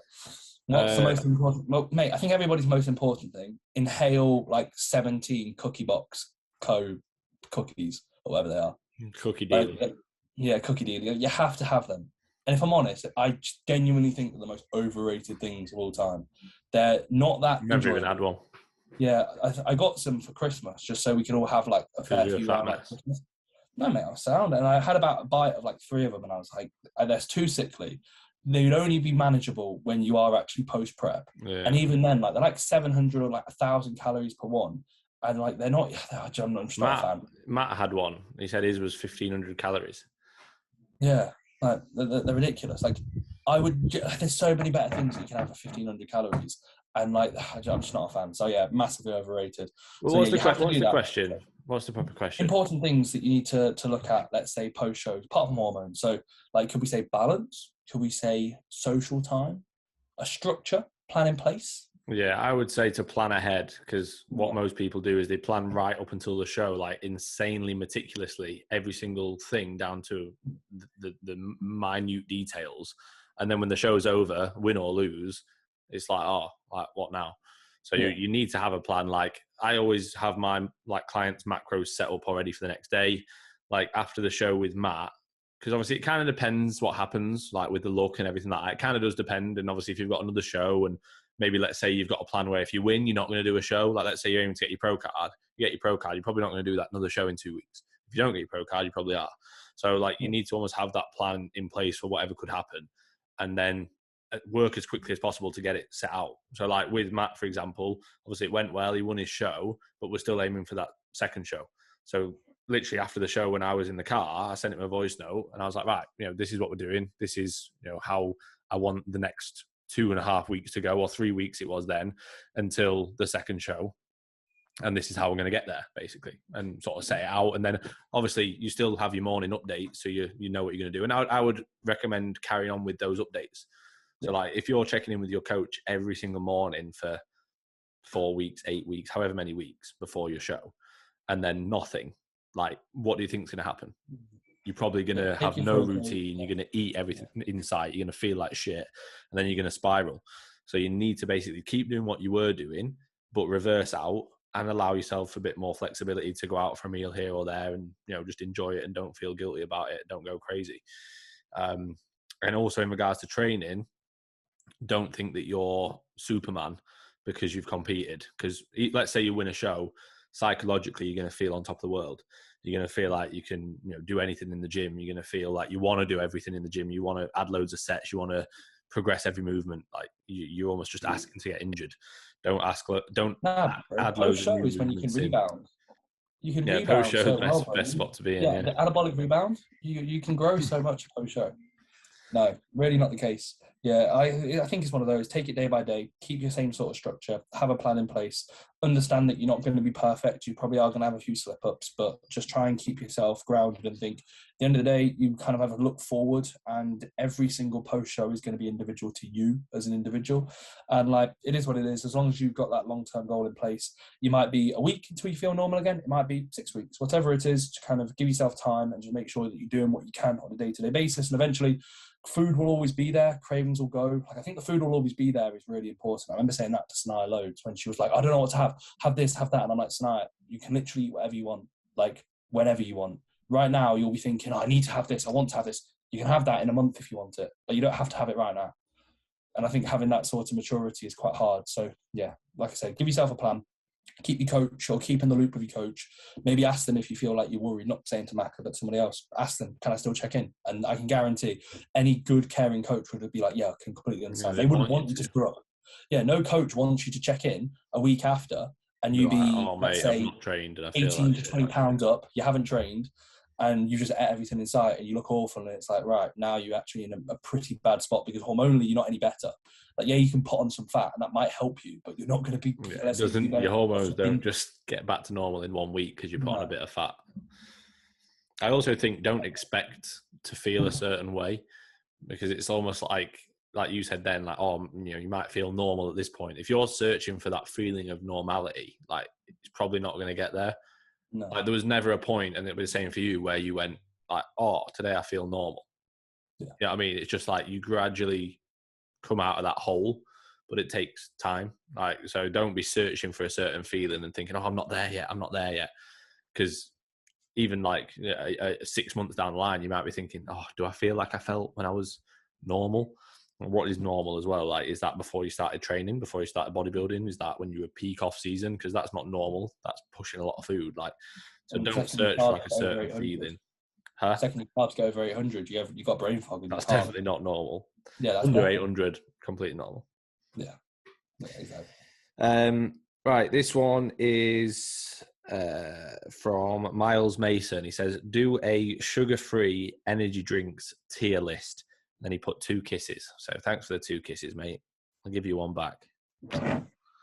What's the most important? Well, mate, I think everybody's most important thing: inhale like 17 cookie box cookies or whatever they are. Cookie deal. Yeah, cookie deal. You have to have them. And if I'm honest, I genuinely think they're the most overrated things of all time. They're not that. Never even had one. Yeah, I got some for Christmas just so we could all have like a fair few around like Christmas. No, mate, I was sound. And I had about a bite of like 3 of them, and I was like, that's too sickly. They would only be manageable when you are actually post prep. Yeah. And even then, like they're like 700 or like 1,000 calories per one. And like they're not, I'm just not a fan. Matt had one. He said his was 1,500 calories. Yeah, like they're ridiculous. Like there's so many better things that you can have for 1,500 calories. And like, I'm just not a fan. So yeah, massively overrated. Well, so, what's the question? What's the proper question? Important things that you need to look at, let's say post shows, apart from hormones. So like, could we say balance? Could we say social time? A structure, plan in place? Yeah, I would say to plan ahead, because what most people do is they plan right up until the show, like insanely meticulously, every single thing down to the minute details. And then when the show's over, win or lose, it's like, oh, like what now? So you need to have a plan. Like I always have my like clients' macros set up already for the next day. Like after the show with Matt, because obviously it kind of depends what happens, like with the look and everything like that. It kind of does depend. And obviously if you've got another show and maybe let's say you've got a plan where if you win, you're not going to do a show. Like let's say you're aiming to get your pro card, you get your pro card, you're probably not going to do that another show in 2 weeks. If you don't get your pro card, you probably are. So like you need to almost have that plan in place for whatever could happen, and then work as quickly as possible to get it set out. So like with Matt, for example, obviously it went well, he won his show, but we're still aiming for that second show. So literally after the show, when I was in the car, I sent him a voice note and I was like, right, this is what we're doing. This is, how I want the next 2.5 weeks to go, or 3 weeks it was then, until the second show. And this is how we're going to get there, basically, and sort of set it out. And then obviously you still have your morning updates, so you know what you're going to do. And I would recommend carrying on with those updates. So like if you're checking in with your coach every single morning for 4 weeks, 8 weeks, however many weeks before your show, and then nothing, like what do you think is going to happen? You're probably going to have no routine. You're going to eat everything in sight. You're going to feel like shit, and then you're going to spiral. So you need to basically keep doing what you were doing, but reverse out and allow yourself a bit more flexibility to go out for a meal here or there, and just enjoy it and don't feel guilty about it. Don't go crazy. And also in regards to training, don't think that you're Superman because you've competed. Because let's say you win a show, psychologically you're going to feel on top of the world. You're going to feel like you can do anything in the gym. You're going to feel like you want to do everything in the gym. You want to add loads of sets. You want to progress every movement. Like you're almost just asking to get injured. Don't add loads of shows when you can rebound. You can rebound. Post show so best spot to be in. Yeah, the anabolic rebound. You can grow so much post show. No, really not the case. Yeah, I think it's one of those. Take it day by day. Keep your same sort of structure. Have a plan in place. Understand that you're not going to be perfect. You probably are going to have a few slip-ups, but just try and keep yourself grounded and think. At the end of the day, you kind of have a look forward, and every single post-show is going to be individual to you as an individual. And like, it is what it is. As long as you've got that long-term goal in place, you might be a week until you feel normal again. It might be 6 weeks. Whatever it is, to kind of give yourself time and just make sure that you're doing what you can on a day-to-day basis. And eventually, food will always be there. Cravings will go. Like I think the food will always be there is really important. I remember saying that to Sanaya loads when she was like, I don't know what to have. Have this, have that. And I'm like, Sanaya, you can literally eat whatever you want, like whenever you want. Right now, you'll be thinking, I need to have this. I want to have this. You can have that in a month if you want it, but you don't have to have it right now. And I think having that sort of maturity is quite hard. So yeah, like I said, give yourself a plan. Keep your coach or keep in the loop with your coach. Maybe ask them if you feel like you're worried, not saying to Macca, but somebody else. Ask them, can I still check in? And I can guarantee any good caring coach would be like, yeah, I can completely understand. They wouldn't want you to screw up. Yeah, no coach wants you to check in a week after and you be, oh, let's say, I'm not trained and I 18 to 20 pounds up. You haven't trained and you just ate everything in sight and you look awful, and it's like, right, now you're actually in a pretty bad spot because hormonally you're not any better. Like, yeah, you can put on some fat and that might help you, but you're not going to be. Yeah, it doesn't, your hormones don't just get back to normal in 1 week because you put on a bit of fat. I also think don't expect to feel a certain way, because it's almost like you said then, like, oh, you might feel normal at this point. If you're searching for that feeling of normality, like, it's probably not going to get there. No. Like, there was never a point, and it was the same for you, where you went like, oh, today I feel normal. Yeah. You know what I mean? It's just like you gradually come out of that hole, but it takes time. Like, so don't be searching for a certain feeling and thinking, oh, I'm not there yet. Because even like 6 months down the line, you might be thinking, oh, do I feel like I felt when I was normal? And what is normal as well? Like, is that before you started training, before you started bodybuilding? Is that when you were peak off season? Because that's not normal. That's pushing a lot of for like, so don't search for like a certain feeling. Huh? Second your carbs go over 800, you got brain fog. That's definitely not normal. Yeah, that's under 800, completely normal. Yeah, exactly. Right, this one is from Miles Mason. He says, do a sugar-free energy drinks tier list. Then he put 2 kisses. So thanks for the 2 kisses, mate. I'll give you 1 back.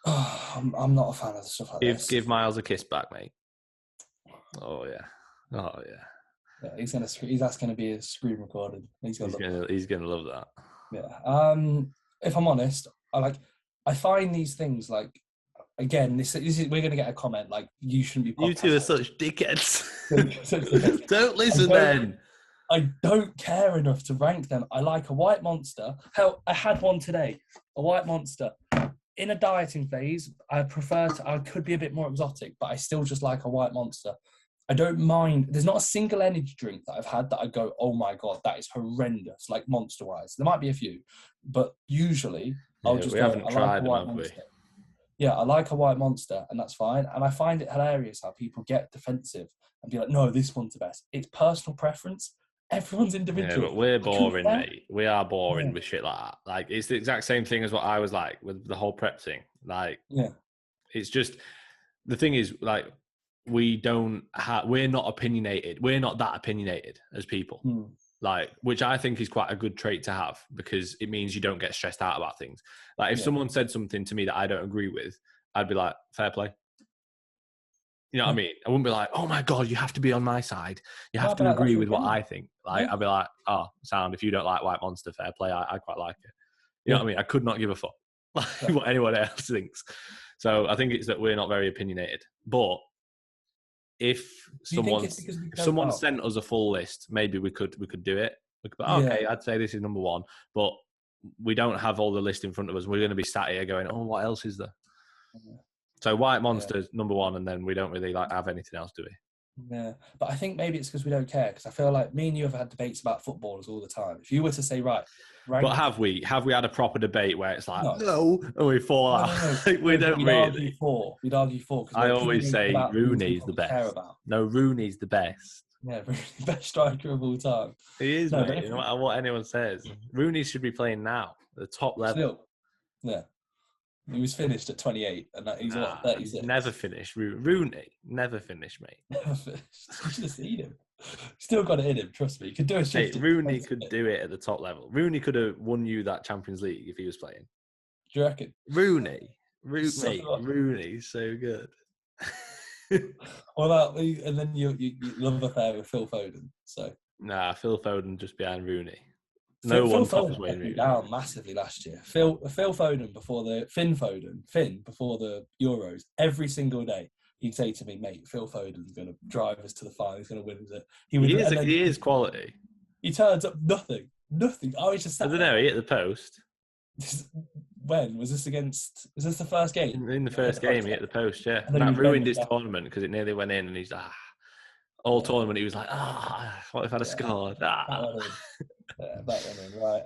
Oh, I'm not a fan of stuff like this. Give Miles a kiss back, mate. Oh yeah. Yeah, he's asking to be a screen recorded. He's gonna love that. Yeah. If I'm honest, I find these things like, again, this is we're gonna get a comment like, you shouldn't be. You two are such dickheads. Don't listen then. I don't care enough to rank them. I like a white monster. Hell, I had one today. A white monster. In a dieting phase, I could be a bit more exotic, but I still just like a white monster. I don't mind. There's not a single energy drink that I've had that I go, oh my God, that is horrendous, like monster-wise. There might be a few, but usually I'll just go, haven't tried like them, have we? Yeah, I like a white monster, and that's fine. And I find it hilarious how people get defensive and be like, no, this one's the best. It's personal preference. Everyone's individual. Yeah, but we're boring, mate. We are boring with shit like that. Like, it's the exact same thing as what I was like with the whole prep thing. Like, it's just, the thing is, like, we're not opinionated. We're not that opinionated as people. Like, which I think is quite a good trait to have, because it means you don't get stressed out about things. Like, if someone said something to me that I don't agree with, I'd be like, fair play. You know what I mean? I wouldn't be like, oh my God, you have to be on my side. You have to agree with what I think. Like, I'd be like, oh, sound, if you don't like White Monster, fair play. I quite like it. You know what I mean? I could not give a fuck what anyone else thinks. So I think it's that we're not very opinionated. But if someone sent us a full list, maybe we could do it. Okay, I'd say this is number 1, but we don't have all the list in front of us. We're going to be sat here going, oh, what else is there? So White Monster's number 1, and then we don't really have anything else, do we? Yeah, but I think maybe it's because we don't care. Because I feel like me and you have had debates about footballers all the time. If you were to say, right, but have we had a proper debate where it's like, no, and we fall out? No. We don't really. We'd argue for. I always say Rooney's the best. No, Rooney's the best. Yeah, best striker of all time. He is, mate. No matter what anyone says, Rooney should be playing now at the top level. Yeah. He was finished at 28, and he's 36. Never finished. Rooney never finished, mate. Never finished. You should have seen him. Still got it in him, trust me. He could do a shift. Hey, Rooney could do it at the top level. Rooney could have won you that Champions League if he was playing. Do you reckon? Rooney's so good. What about, and then you love affair with Phil Foden, so. Nah, Phil Foden just behind Rooney. Phil Foden down massively last year. Phil Foden before the Euros, every single day he'd say to me, mate, Phil Foden's going to drive us to the final. He's going to win it. He is quality. He turns up nothing. I was just. I don't know. He hit the post. When was this against? Was this the first game? In the first game, he hit the post. Yeah, and that ruined his tournament because it nearly went in, and he's all tournament he was like, what if I'd have scored? That one in, right.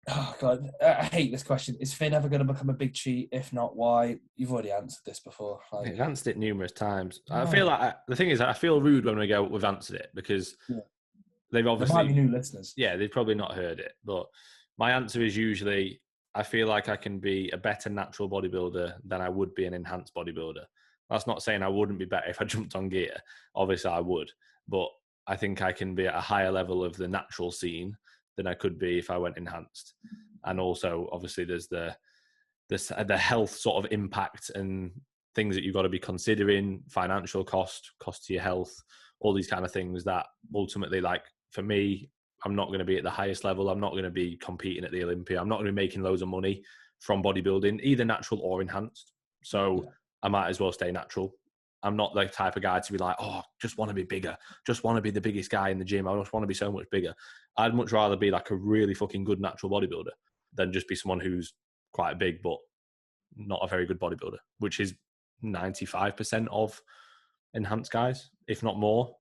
Oh God, I hate this question. Is Finn ever going to become a big cheat? If not, why? You've already answered this before. You've answered it numerous times. I feel like the thing is, I feel rude when we go, we've answered it, because they've obviously, there might be new listeners. Yeah, they've probably not heard it. But my answer is usually, I feel like I can be a better natural bodybuilder than I would be an enhanced bodybuilder. That's not saying I wouldn't be better if I jumped on gear. Obviously, I would. But I think I can be at a higher level of the natural scene than I could be if I went enhanced. And also, obviously, there's the health sort of impact and things that you've got to be considering, financial cost to your health, all these kind of things that ultimately, like for me, I'm not going to be at the highest level. I'm not going to be competing at the Olympia. I'm not going to be making loads of money from bodybuilding, either natural or enhanced. So I might as well stay natural. I'm not the type of guy to be like, oh, just want to be bigger. Just want to be the biggest guy in the gym. I just want to be so much bigger. I'd much rather be like a really fucking good natural bodybuilder than just be someone who's quite big but not a very good bodybuilder, which is 95% of enhanced guys, if not more.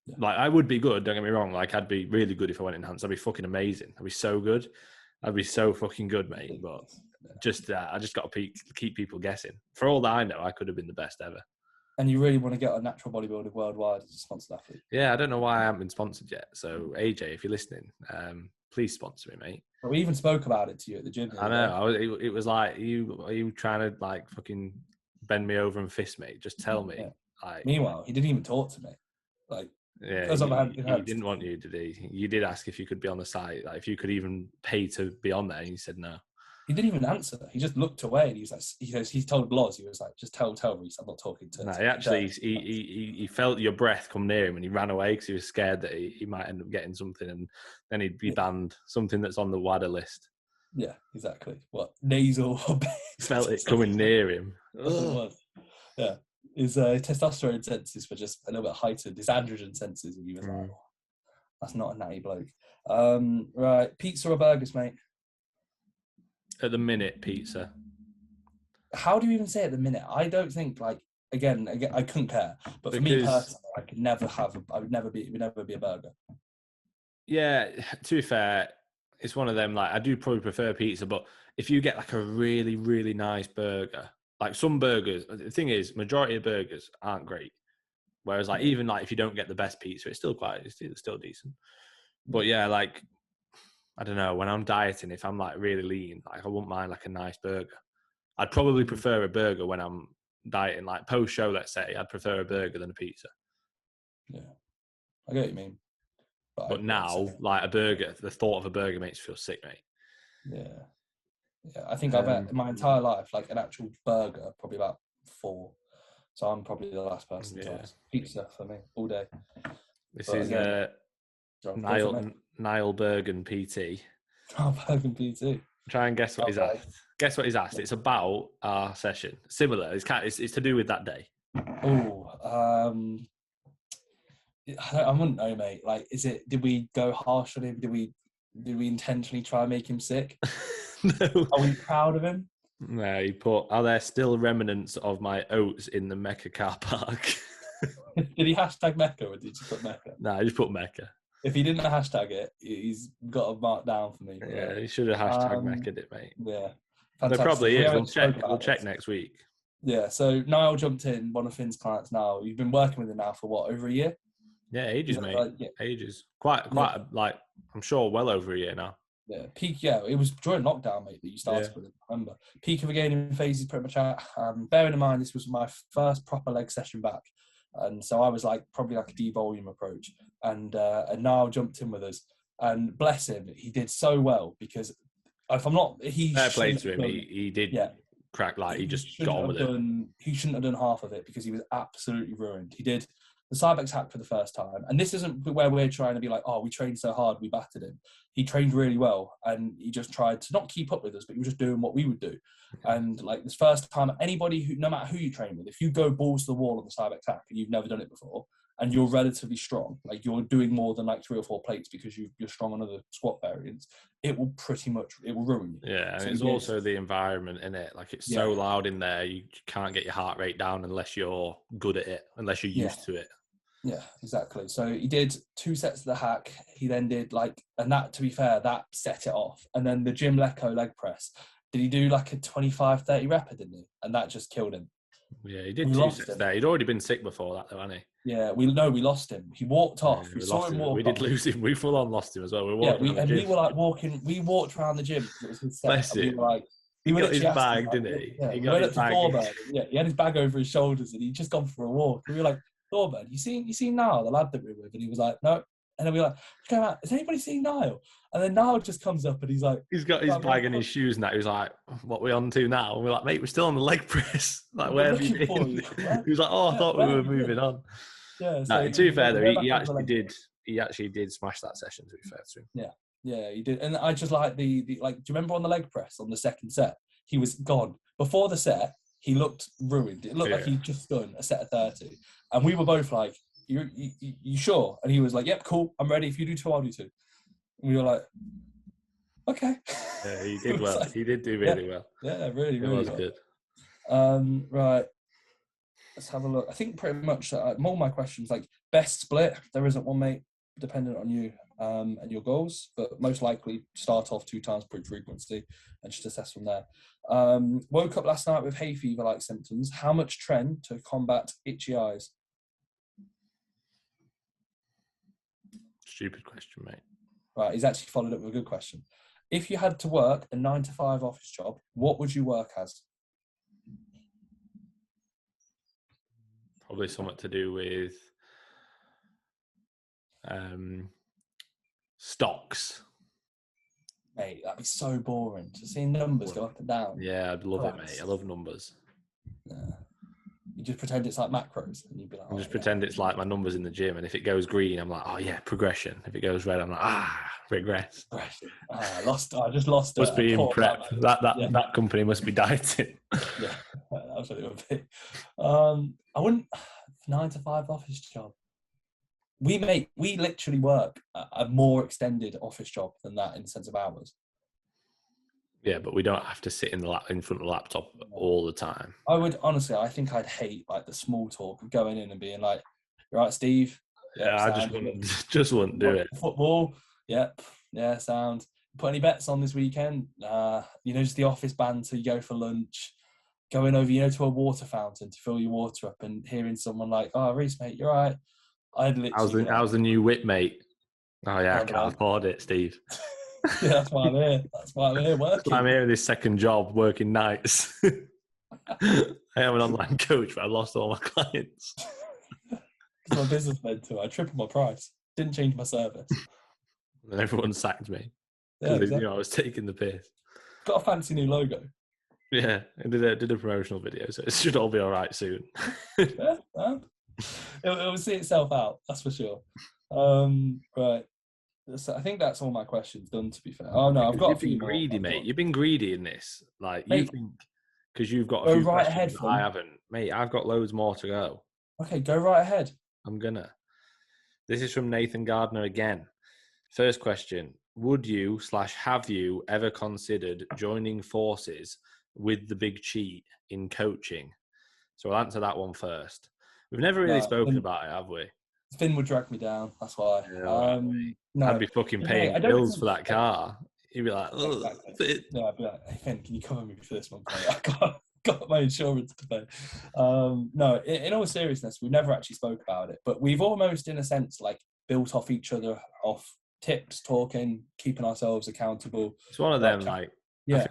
Yeah. Like, I would be good, don't get me wrong. Like, I'd be really good if I went enhanced. I'd be fucking amazing. I'd be so good. I'd be so fucking good, mate. But just I just got to keep people guessing. For all that I know, I could have been the best ever. And you really want to get on natural bodybuilding worldwide as a sponsored athlete? Yeah, I don't know why I haven't been sponsored yet. So, AJ, if you're listening, please sponsor me, mate. Well, we even spoke about it to you at the gym. I know. It was like, are you trying to like fucking bend me over and fist me? Just tell me. Yeah. Like, meanwhile, he didn't even talk to me. Like, yeah, he didn't want you, did he? You did ask if you could be on the site, like if you could even pay to be on there, and you said no. He didn't even answer. He just looked away, and he was like, he told Loz, he was like, just tell Reece, I'm not talking to. No, he felt your breath come near him, and he ran away because he was scared that he might end up getting something, and then he'd be banned, something that's on the WADA list. Yeah, exactly. What, nasal? Felt it coming near him. That's what it was. Yeah. His testosterone senses were just a little bit heightened. His androgen senses, and he was like, oh, that's not a natty bloke. Right, pizza or burgers, mate? At the minute, pizza. How do you even say at the minute? I don't think, like, again, I couldn't care. But for me personally, I could never have. It would never be a burger. Yeah, to be fair, it's one of them. Like, I do probably prefer pizza, but if you get like a really, really nice burger, like some burgers, the thing is, majority of burgers aren't great. Whereas, like, even like if you don't get the best pizza, it's still decent. But yeah, like, I don't know, when I'm dieting, if I'm like really lean, like I wouldn't mind like a nice burger. I'd probably prefer a burger when I'm dieting, like post show, let's say, I'd prefer a burger than a pizza. Yeah, I get what you mean. But now, like a burger, the thought of a burger makes you feel sick, mate. Yeah, I think I've had in my entire life, like an actual burger, probably about 4. So I'm probably the last person to ask. Pizza for me, all day. This is Niall Bergen PT. Niall Bergen PT. Try and guess what he's asked. Guess what he's asked. It's about our session. Similar. It's to do with that day. Oh, I wouldn't know, mate. Like, did we go harsh on him? Did we intentionally try and make him sick? No. Are we proud of him? No, he put, are there still remnants of my oats in the Mecca car park? Did he hashtag Mecca or did you put Mecca? No, he just put Mecca. If he didn't hashtag it, he's got a mark down for me. Yeah, he should have hashtag Mecca'd it, mate. Yeah. There probably is. We'll check next week. Yeah, so Niall jumped in, one of Finn's clients now. You've been working with him now for what, over a year? Yeah, ages, mate. Ages. Quite like, I'm sure well over a year now. Yeah, it was during lockdown, mate, that you started with him, I remember. Peak of the gaining phase is pretty much out. Bearing in mind, this was my first proper leg session back. And so I was like, probably like a D-volume approach. And Niall jumped in with us. And bless him, he did so well because if I'm not... Fair play to him, he did crack, like, he just got on with it. He shouldn't have done half of it because he was absolutely ruined. He did the Cybex hack for the first time. And this isn't where we're trying to be like, oh, we trained so hard, we battered him. He trained really well and he just tried to not keep up with us, but he was just doing what we would do. And like this first time, anybody who, no matter who you train with, if you go balls to the wall on the Cybex hack and you've never done it before, and you're relatively strong, like you're doing more than like 3 or 4 plates because you're strong on other squat variants, it will ruin you. Yeah, and so it's also the environment in it. Like it's so loud in there, you can't get your heart rate down unless you're good at it, unless you're used to it. Yeah, exactly. So he did 2 sets of the hack. He then did and that, to be fair, that set it off. And then the Jim Lecco leg press. Did he do like a 25, 30 repper, didn't he? And that just killed him. Yeah, he did 2 sets there. He'd already been sick before that, though, hadn't he? Yeah, we lost him. He walked off. We saw him walk off. We did lose him. We full on lost him as well. We were like walking. We walked around the gym. It was his set. Bless him. We were like, He would got his actually ask bag, him, didn't like, he? yeah, He we got went his up to bag. Thorburn. Yeah, he had his bag over his shoulders, and he'd just gone for a walk. And we were like, Thorburn, you seen Niall, the lad that we were with? And he was like, no. And then we were like, come out. Has anybody seen Niall? And then Niall just comes up and he's like, He's got his bag and his shoes and that. He was like, what are we on to now? And we're like, mate, we're still on the leg press. Like, we're where have you looking for been? you. He was like, oh, I thought we Where were have you been? moving on. Yeah. No, So to be fair, we though, go back he onto the actually leg did. He actually did smash that session, to be fair to him. Yeah. Yeah, he did. And I just like the like, do you remember on the leg press on the second set? He was gone. Before the set, he looked ruined. It looked like he'd just done a set of 30. And we were both like, you sure? And he was like, yep, cool, I'm ready. If you do 2, I'll do 2. And we were like, okay. Yeah, he did well. Like, he did do really well. Yeah, really, It really was well. good. Right. Let's have a look. I think pretty much more of my questions, like best split. There isn't one, mate, dependent on you and your goals, but most likely start off 2 times per frequency and just assess from there. Woke up last night with hay fever-like symptoms. How much trend to combat itchy eyes? Stupid question, mate. Right, he's actually followed up with a good question. If you had to work a 9 to 5 office job, what would you work as? Probably something to do with stocks. Mate, that'd be so boring. Just seeing numbers go up and down. Yeah, I'd love it, mate. I love numbers. Yeah. You just pretend it's like macros, and you'd be like, and just pretend it's like my numbers in the gym, and if it goes green, I'm like, oh yeah, progression. If it goes red, I'm like, regress. I just lost. Must be in prep. That company must be dieting. Yeah, that's what it would be. I wouldn't 9 to 5 office job. We literally work a more extended office job than that in the sense of hours. Yeah, but we don't have to sit in front of the laptop all the time. I would honestly, I think I'd hate like the small talk of going in and being like, "You right, Steve?" Yeah, I just wouldn't do it. Football, yep, yeah, sound. Put any bets on this weekend? Just the office banter. You go for lunch, going over, to a water fountain to fill your water up, and hearing someone like, "Oh, Reece, mate, you're right." I'd literally. How's the new whip, mate? Oh yeah, I can't afford it, Steve. Yeah, that's why I'm here. That's why I'm here working. I'm here in this second job, working nights. I am an online coach, but I lost all my clients. Because I'm a business mentor, I tripled my price. Didn't change my service. And everyone sacked me. Yeah, exactly. I was taking the piss. Got a fancy new logo. Yeah, I did a promotional video, so it should all be all right soon. Yeah, it will see itself out, that's for sure. Right. So I think that's all my questions done, to be fair. Oh no, I've got a few more. You've been greedy, mate. You've been greedy in this. Like, mate, you think because you've got a few right questions ahead, that I haven't. Mate, I've got loads more to go. Okay, go right ahead. I'm gonna. This is from Nathan Gardner again. First question. Would you / have you ever considered joining forces with the big cheat in coaching? So I'll answer that one first. We've never really spoken about it, have we? Finn would drag me down. That's why. Yeah, no, I'd be fucking paying bills for that car. He'd be like, exactly. No, I'd be like, hey Finn, can you cover me for this one? I got my insurance to pay. No, in all seriousness, we've never actually spoke about it, but we've almost, in a sense, like built off each other, off tips, talking, keeping ourselves accountable. It's one of them, like. Yeah.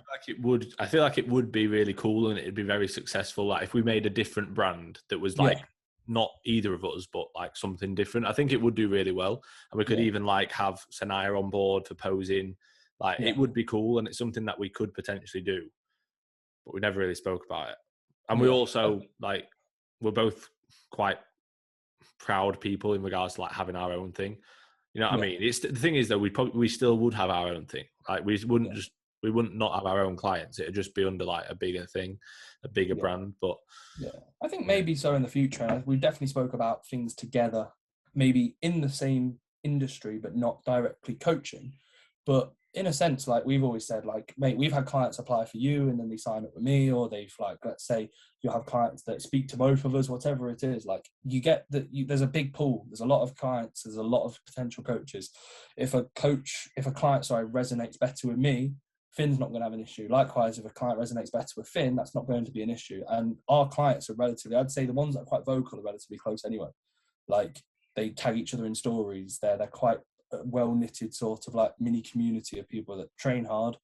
I feel like it would be really cool and it'd be very successful. Like if we made a different brand that was like not either of us, but like something different, I think it would do really well. And we could even like have Sanaya on board for posing. Like it would be cool, and it's something that we could potentially do. But we never really spoke about it. And we also like we're both quite proud people in regards to like having our own thing. You know what I mean? It's the thing is though, we still would have our own thing. Like we wouldn't not have our own clients. It'd just be under like a bigger thing, a bigger brand. But I think maybe so in the future. We definitely spoke about things together, maybe in the same industry, but not directly coaching. But in a sense, like we've always said, like, mate, we've had clients apply for you and then they sign up with me, or they've like, let's say you have clients that speak to both of us, whatever it is, like you get that there's a big pool. There's a lot of clients. There's a lot of potential coaches. If a client, resonates better with me, Finn's not going to have an issue. Likewise, if a client resonates better with Finn, that's not going to be an issue. And our clients are relatively, I'd say the ones that are quite vocal are relatively close anyway. Like they tag each other in stories. They're quite well knitted sort of like mini community of people that train hard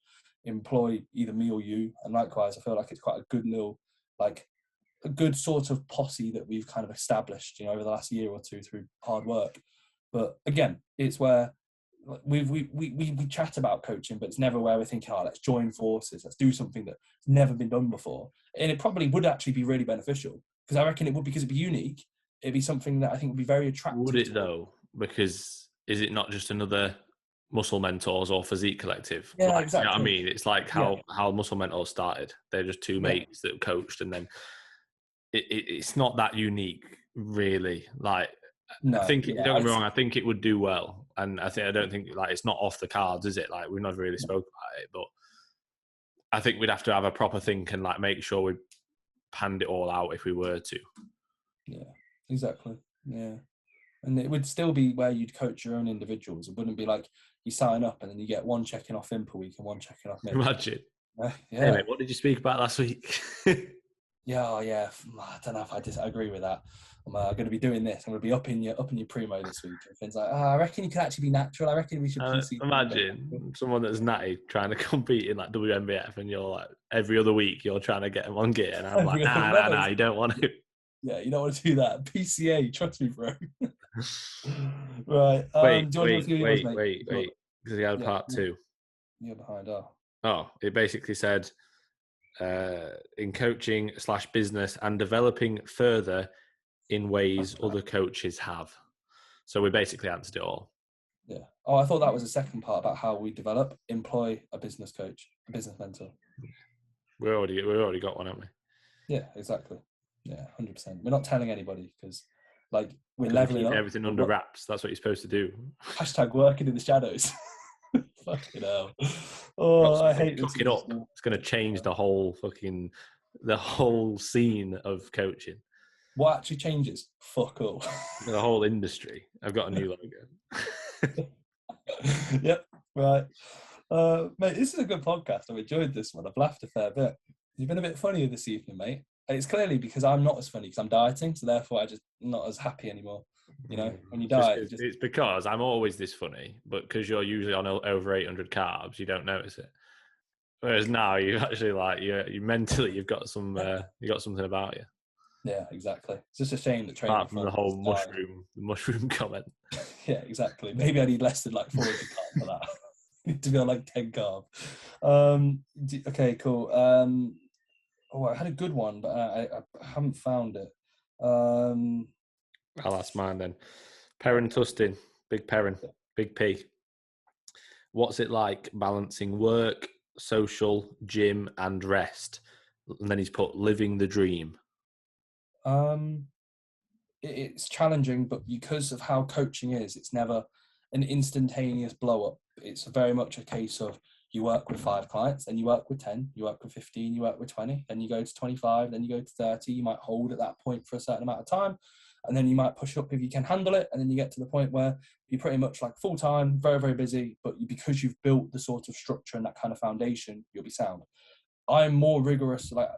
employ either me or you. And likewise, I feel like it's quite a good little, like a good sort of posse that we've kind of established, you know, over the last year or two through hard work. But again, it's where we chat about coaching, but it's never where we're thinking, oh, let's join forces, let's do something that's never been done before. And it probably would actually be really beneficial, because I reckon it would, because it'd be unique. It'd be something that I think would be very attractive. Would it though? Because is it not just another Muscle Mentors or Physique Collective? Yeah, Like, exactly. you know what I mean? It's like how Muscle Mentors started. They're just two mates that coached, and then it's not that unique, really. Like, no, I think, don't get me wrong, I think it would do well, and I don't think like it's not off the cards, is it? Like, we've never really spoke about it, but I think we'd have to have a proper think and like make sure we panned it all out if we were to. Yeah, exactly. Yeah. And it would still be where you'd coach your own individuals. It wouldn't be like you sign up and then you get one check-in off him per week and one check-in off me. Imagine. Yeah. Hey, mate, what did you speak about last week? Yeah. I don't know if I disagree with that. I'm going to be doing this. I'm going to be up in your primo this week. And Finn's like, I reckon you could actually be natural. I reckon we should PC. Imagine someone that's natty trying to compete in like WMBF, and you're like every other week you're trying to get him on gear, and I'm like, nah, you don't want to. Yeah, you don't want to do that. PCA, trust me, bro. Right. Wait. Because he had part two. You're behind. It basically said, in coaching / business and developing further in ways other coaches have. So we basically answered it all. Yeah. Oh, I thought that was the second part about how we develop, employ a business coach, a business mentor. We already got one, haven't we? Yeah, exactly. Yeah, 100%. We're not telling anybody, because like we're leveling up. Everything under wraps. That's what you're supposed to do. # working in the shadows. Fucking hell. Oh, I hate this. Cook it up. It's going to change the whole scene of coaching. What actually changes? Fuck all. The whole industry. I've got a new logo. Yep. Right. Mate, this is a good podcast. I've enjoyed this one. I've laughed a fair bit. You've been a bit funnier this evening, mate. And it's clearly because I'm not as funny, because I'm dieting, so therefore I'm just not as happy anymore. You know, when you diet, it's because I'm always this funny, but because you're usually on over 800 carbs, you don't notice it. Whereas now you actually like you mentally you've got something about you. Yeah, exactly. It's just a shame that training. Apart from the whole mushroom comment. Yeah, exactly. Maybe I need less than like 400 carbs for that to be on like 10 carb. Okay, cool. I had a good one, but I haven't found it. I'll ask mine then. Pearson Tustin, Big Pearson, Big P. What's it like balancing work, social, gym, and rest? And then he's put living the dream. It's challenging, but because of how coaching is, it's never an instantaneous blow up. It's very much a case of you work with 5 clients, then you work with 10, you work with 15, you work with 20, then you go to 25, then you go to 30. You might hold at that point for a certain amount of time, and then you might push up if you can handle it, and then you get to the point where you're pretty much like full time, very, very busy, but because you've built the sort of structure and that kind of foundation, you'll be sound. I'm more rigorous, like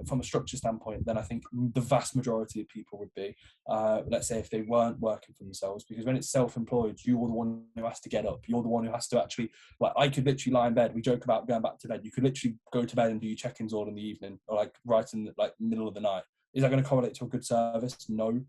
from a structure standpoint, than I think the vast majority of people would be. Let's say if they weren't working for themselves, because when it's self-employed, you're the one who has to get up. You're the one who has to actually, like, I could literally lie in bed. We joke about going back to bed. You could literally go to bed and do your check-ins all in the evening, or like right in the middle of the night. Is that going to correlate to a good service? No.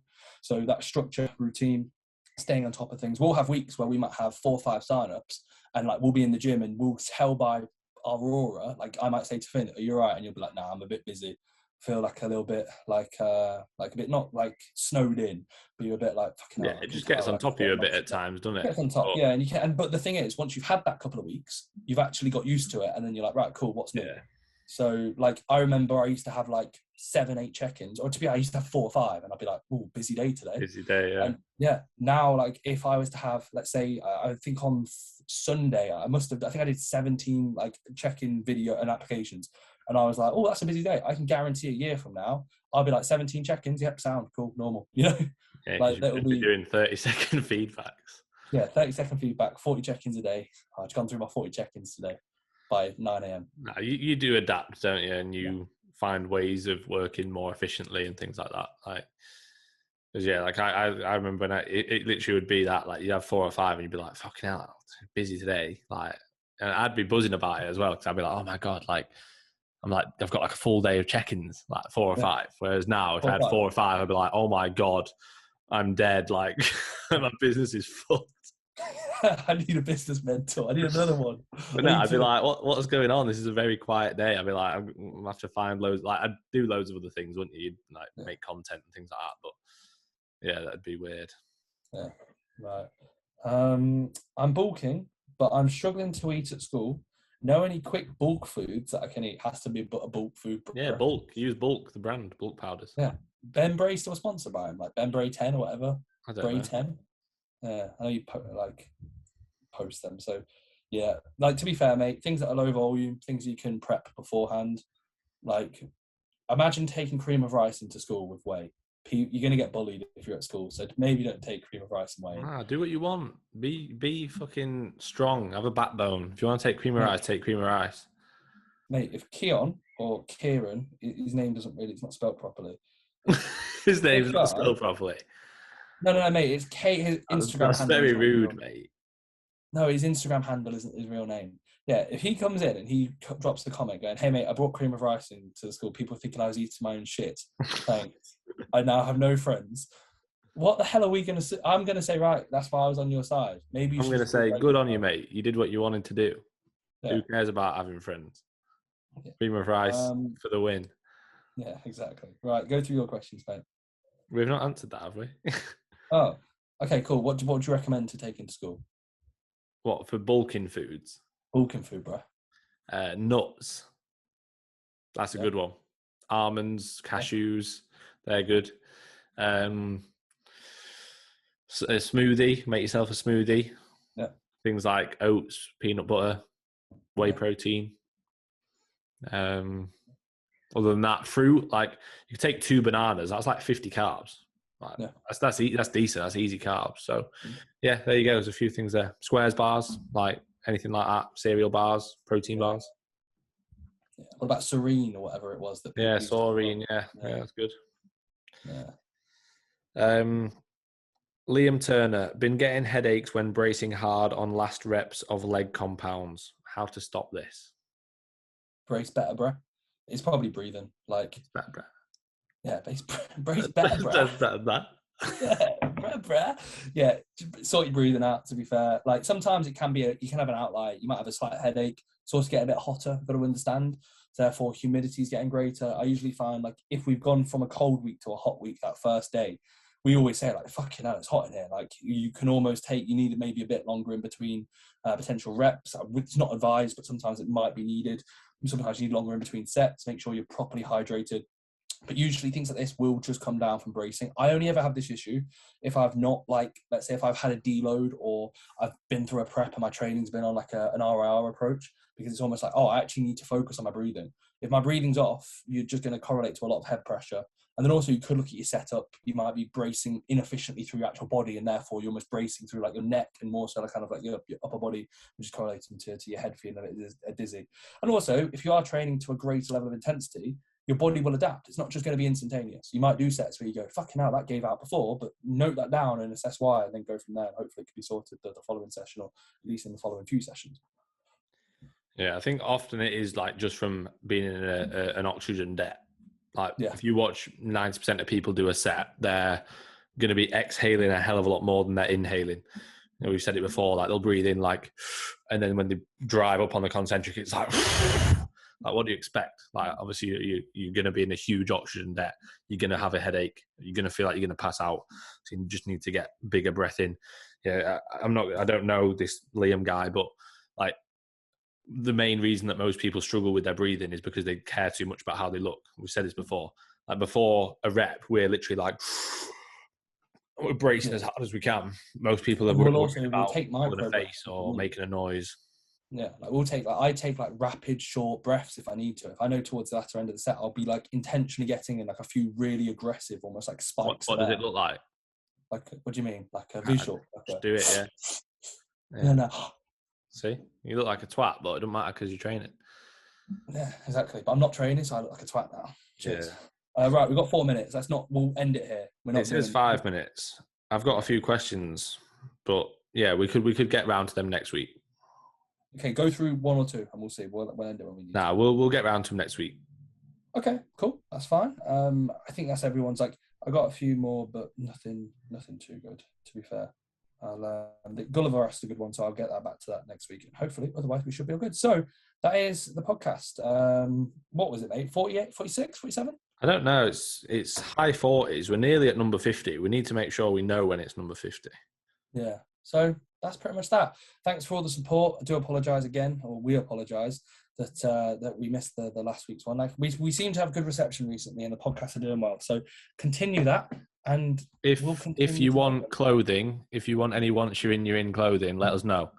So that structure, routine, staying on top of things. We'll have weeks where we might have 4 or 5 sign-ups, and like we'll be in the gym and we'll tell by our aura, like I might say to Finn, are you all right? And you'll be like, nah, I'm a bit busy. Feel like a little bit like a bit not like snowed in, but you're a bit like fucking. Yeah, it just gets on top of you a bit at times, doesn't it? Gets on top, yeah. And you can, but the thing is, once you've had that couple of weeks, you've actually got used to it, and then you're like, right, cool, what's new? Yeah. So like I remember I used to have like 7, 8 check-ins, or I used to have 4 or 5, and I'd be like, oh, busy day today. Busy day, yeah. And yeah, now like if I was to have, let's say, I think on Sunday, I think I did 17 like check-in video and applications, and I was like, oh, that's a busy day. I can guarantee a year from now, I'll be like 17 check-ins. Yep, sound cool, normal. You know, yeah, like that will be doing 30-second feedbacks. Yeah, 30-second feedback, 40 check-ins a day. I've gone through my 40 check-ins today by 9 a.m. No, you do adapt, don't you? And you find ways of working more efficiently and things like that. Like, because yeah, like I remember when it literally would be that, like you have 4 or 5 and you'd be like, fucking hell, it's busy today. Like And I'd be buzzing about it as well because I'd be like, oh my God, like, I've got like a full day of check-ins, like 4 or 5. Whereas now, if I had 4 or 5, I'd be like, oh my God, I'm dead. Like, my business is fucked. I need a business mentor. I need another one. But no, I'd be like, what's going on? This is a very quiet day. I'd be like, I'm have to find loads. Like, I'd do loads of other things, wouldn't you? You'd, like, make content and things like that. But yeah, that'd be weird. Yeah, right. I'm bulking, but I'm struggling to eat at school. Know any quick bulk foods that I can eat? Has to be a bulk food. Yeah, bulk. Use bulk, the brand, bulk powders. Yeah. Ben Bray still sponsored by him, like Ben Bray 10 or whatever. I don't Bray know. 10. Yeah, I know you post them. So yeah, like, to be fair, mate, things that are low volume, things you can prep beforehand. Like, imagine taking cream of rice into school with whey. You're going to get bullied if you're at school, so maybe don't take cream of rice and whey. Do what you want. Be fucking strong. Have a backbone. If you want to take cream of rice, take cream of rice. Mate, if Keon or Kieran, his name it's not spelled properly. His name's not spelled properly. No, mate, it's K. His Instagram That's handle. very rude, mate. No, his Instagram handle isn't his real name. Yeah, if he comes in and he drops the comment going, hey, mate, I brought cream of rice into the school, people thinking I was eating my own shit. Thanks. I now have no friends. What the hell are we going to say? I'm going to say, right, that's why I was on your side. Maybe I'm going to say, good on you, mate. You did what you wanted to do. Yeah. Who cares about having friends? Yeah. Cream of rice for the win. Yeah, exactly. Right, go through your questions, mate. We've not answered that, have we? Oh, okay, cool. What do you recommend to take into school? What, for bulking foods? Bulking food, bro. Nuts. That's a good one. Almonds, cashews, they're good. A smoothie, make yourself a smoothie. Yeah. Things like oats, peanut butter, whey protein. Other than that, fruit, like you take 2 bananas, that's like 50 carbs. Like, that's decent. That's easy carbs. So yeah, there you go. There's a few things there. Squares bars, like anything like that. Cereal bars, protein bars. Yeah. What about Serene or whatever it was? Serene. Yeah, that's good. Yeah. Liam Turner, been getting headaches when bracing hard on last reps of leg compounds. How to stop this? Brace better, bro. It's probably breathing. Like, better, bro. Yeah, brace better, bro. Yeah, sort your breathing out, to be fair. Like, sometimes it can be you can have an outlier. You might have a slight headache. It's also getting a bit hotter. You've got to understand. Therefore, humidity is getting greater. I usually find, like, if we've gone from a cold week to a hot week that first day, we always say, like, fucking hell, it's hot in here. Like, you can almost you need maybe a bit longer in between potential reps. It's not advised, but sometimes it might be needed. Sometimes you need longer in between sets. Make sure you're properly hydrated. But usually things like this will just come down from bracing. I only ever have this issue if I've not, like, let's say if I've had a deload or I've been through a prep and my training's been on like an RIR approach, because it's almost like, oh, I actually need to focus on my breathing. If my breathing's off, you're just going to correlate to a lot of head pressure. And then also you could look at your setup. You might be bracing inefficiently through your actual body, and therefore you're almost bracing through like your neck and more so like kind of like your upper body, which is correlating to your head feeling a bit dizzy. And also, if you are training to a greater level of intensity, your body will adapt. It's not just going to be instantaneous. You might do sets where you go, fucking hell, that gave out before, but note that down and assess why, and then go from there. And hopefully it can be sorted the following session, or at least in the following few sessions. Yeah, I think often it is like just from being in an oxygen debt. Like if you watch 90% of people do a set, they're going to be exhaling a hell of a lot more than they're inhaling. You know, we've said it before, like they'll breathe in like, and then when they drive up on the concentric, it's like, what do you expect? Like obviously you're going to be in a huge oxygen debt. You're going to have a headache. You're going to feel like you're going to pass out. So you just need to get bigger breath in. Yeah, I don't know this Liam guy, but like, the main reason that most people struggle with their breathing is because they care too much about how they look. We've said this before. Like before a rep, we're literally like, we're bracing as hard as we can. Most people are worried about pulling a face or making a noise. Yeah, like I take like rapid short breaths if I need to. If I know towards the latter end of the set, I'll be like intentionally getting in like a few really aggressive, almost like spikes. What does it look like? Like, what do you mean? Like a visual? Just do it, yeah. No. See, you look like a twat, but it doesn't matter because you're training. Yeah, exactly. But I'm not training, so I look like a twat now. Cheers. Yeah. Right, we've got 4 minutes. We'll end it here. It says 5 minutes. I've got a few questions, but yeah, we could get round to them next week. Okay, go through one or two, and we'll see. We'll end it when we need. Nah, we'll get round to them next week. Okay, cool. That's fine. I think that's everyone's. Like, I got a few more, but nothing too good. To be fair, the Gulliver asked a good one, so I'll get that back to that next week. And hopefully, otherwise we should be all good. So that is the podcast. What was it, mate? 48, 46, 47? I don't know. It's high 40s. We're nearly at number 50. We need to make sure we know when it's number 50. Yeah. So that's pretty much that. Thanks for all the support. I do apologise again, or we apologise that we missed the last week's one. Like we seem to have good reception recently, and the podcasts are doing well. So continue that, and if you want clothing, if you want any once you're in clothing, let us know.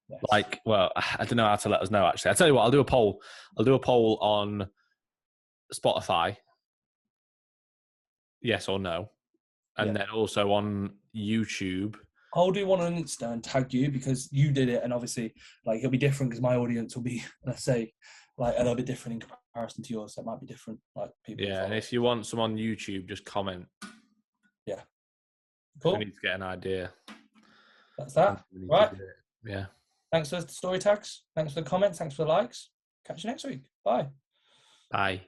Yes. Like, well, I don't know how to let us know. Actually, I tell you what, I'll do a poll. I'll do a poll on Spotify. Yes or no, and then also on YouTube. I'll do one on Insta and tag you because you did it, and obviously, like, it'll be different because my audience will be, let's say, like a little bit different in comparison to yours. So it might be different, like people. Yeah, and if you want some on YouTube, just comment. Yeah, cool. We need to get an idea. That's that, right? Yeah. Thanks for the story tags. Thanks for the comments. Thanks for the likes. Catch you next week. Bye. Bye.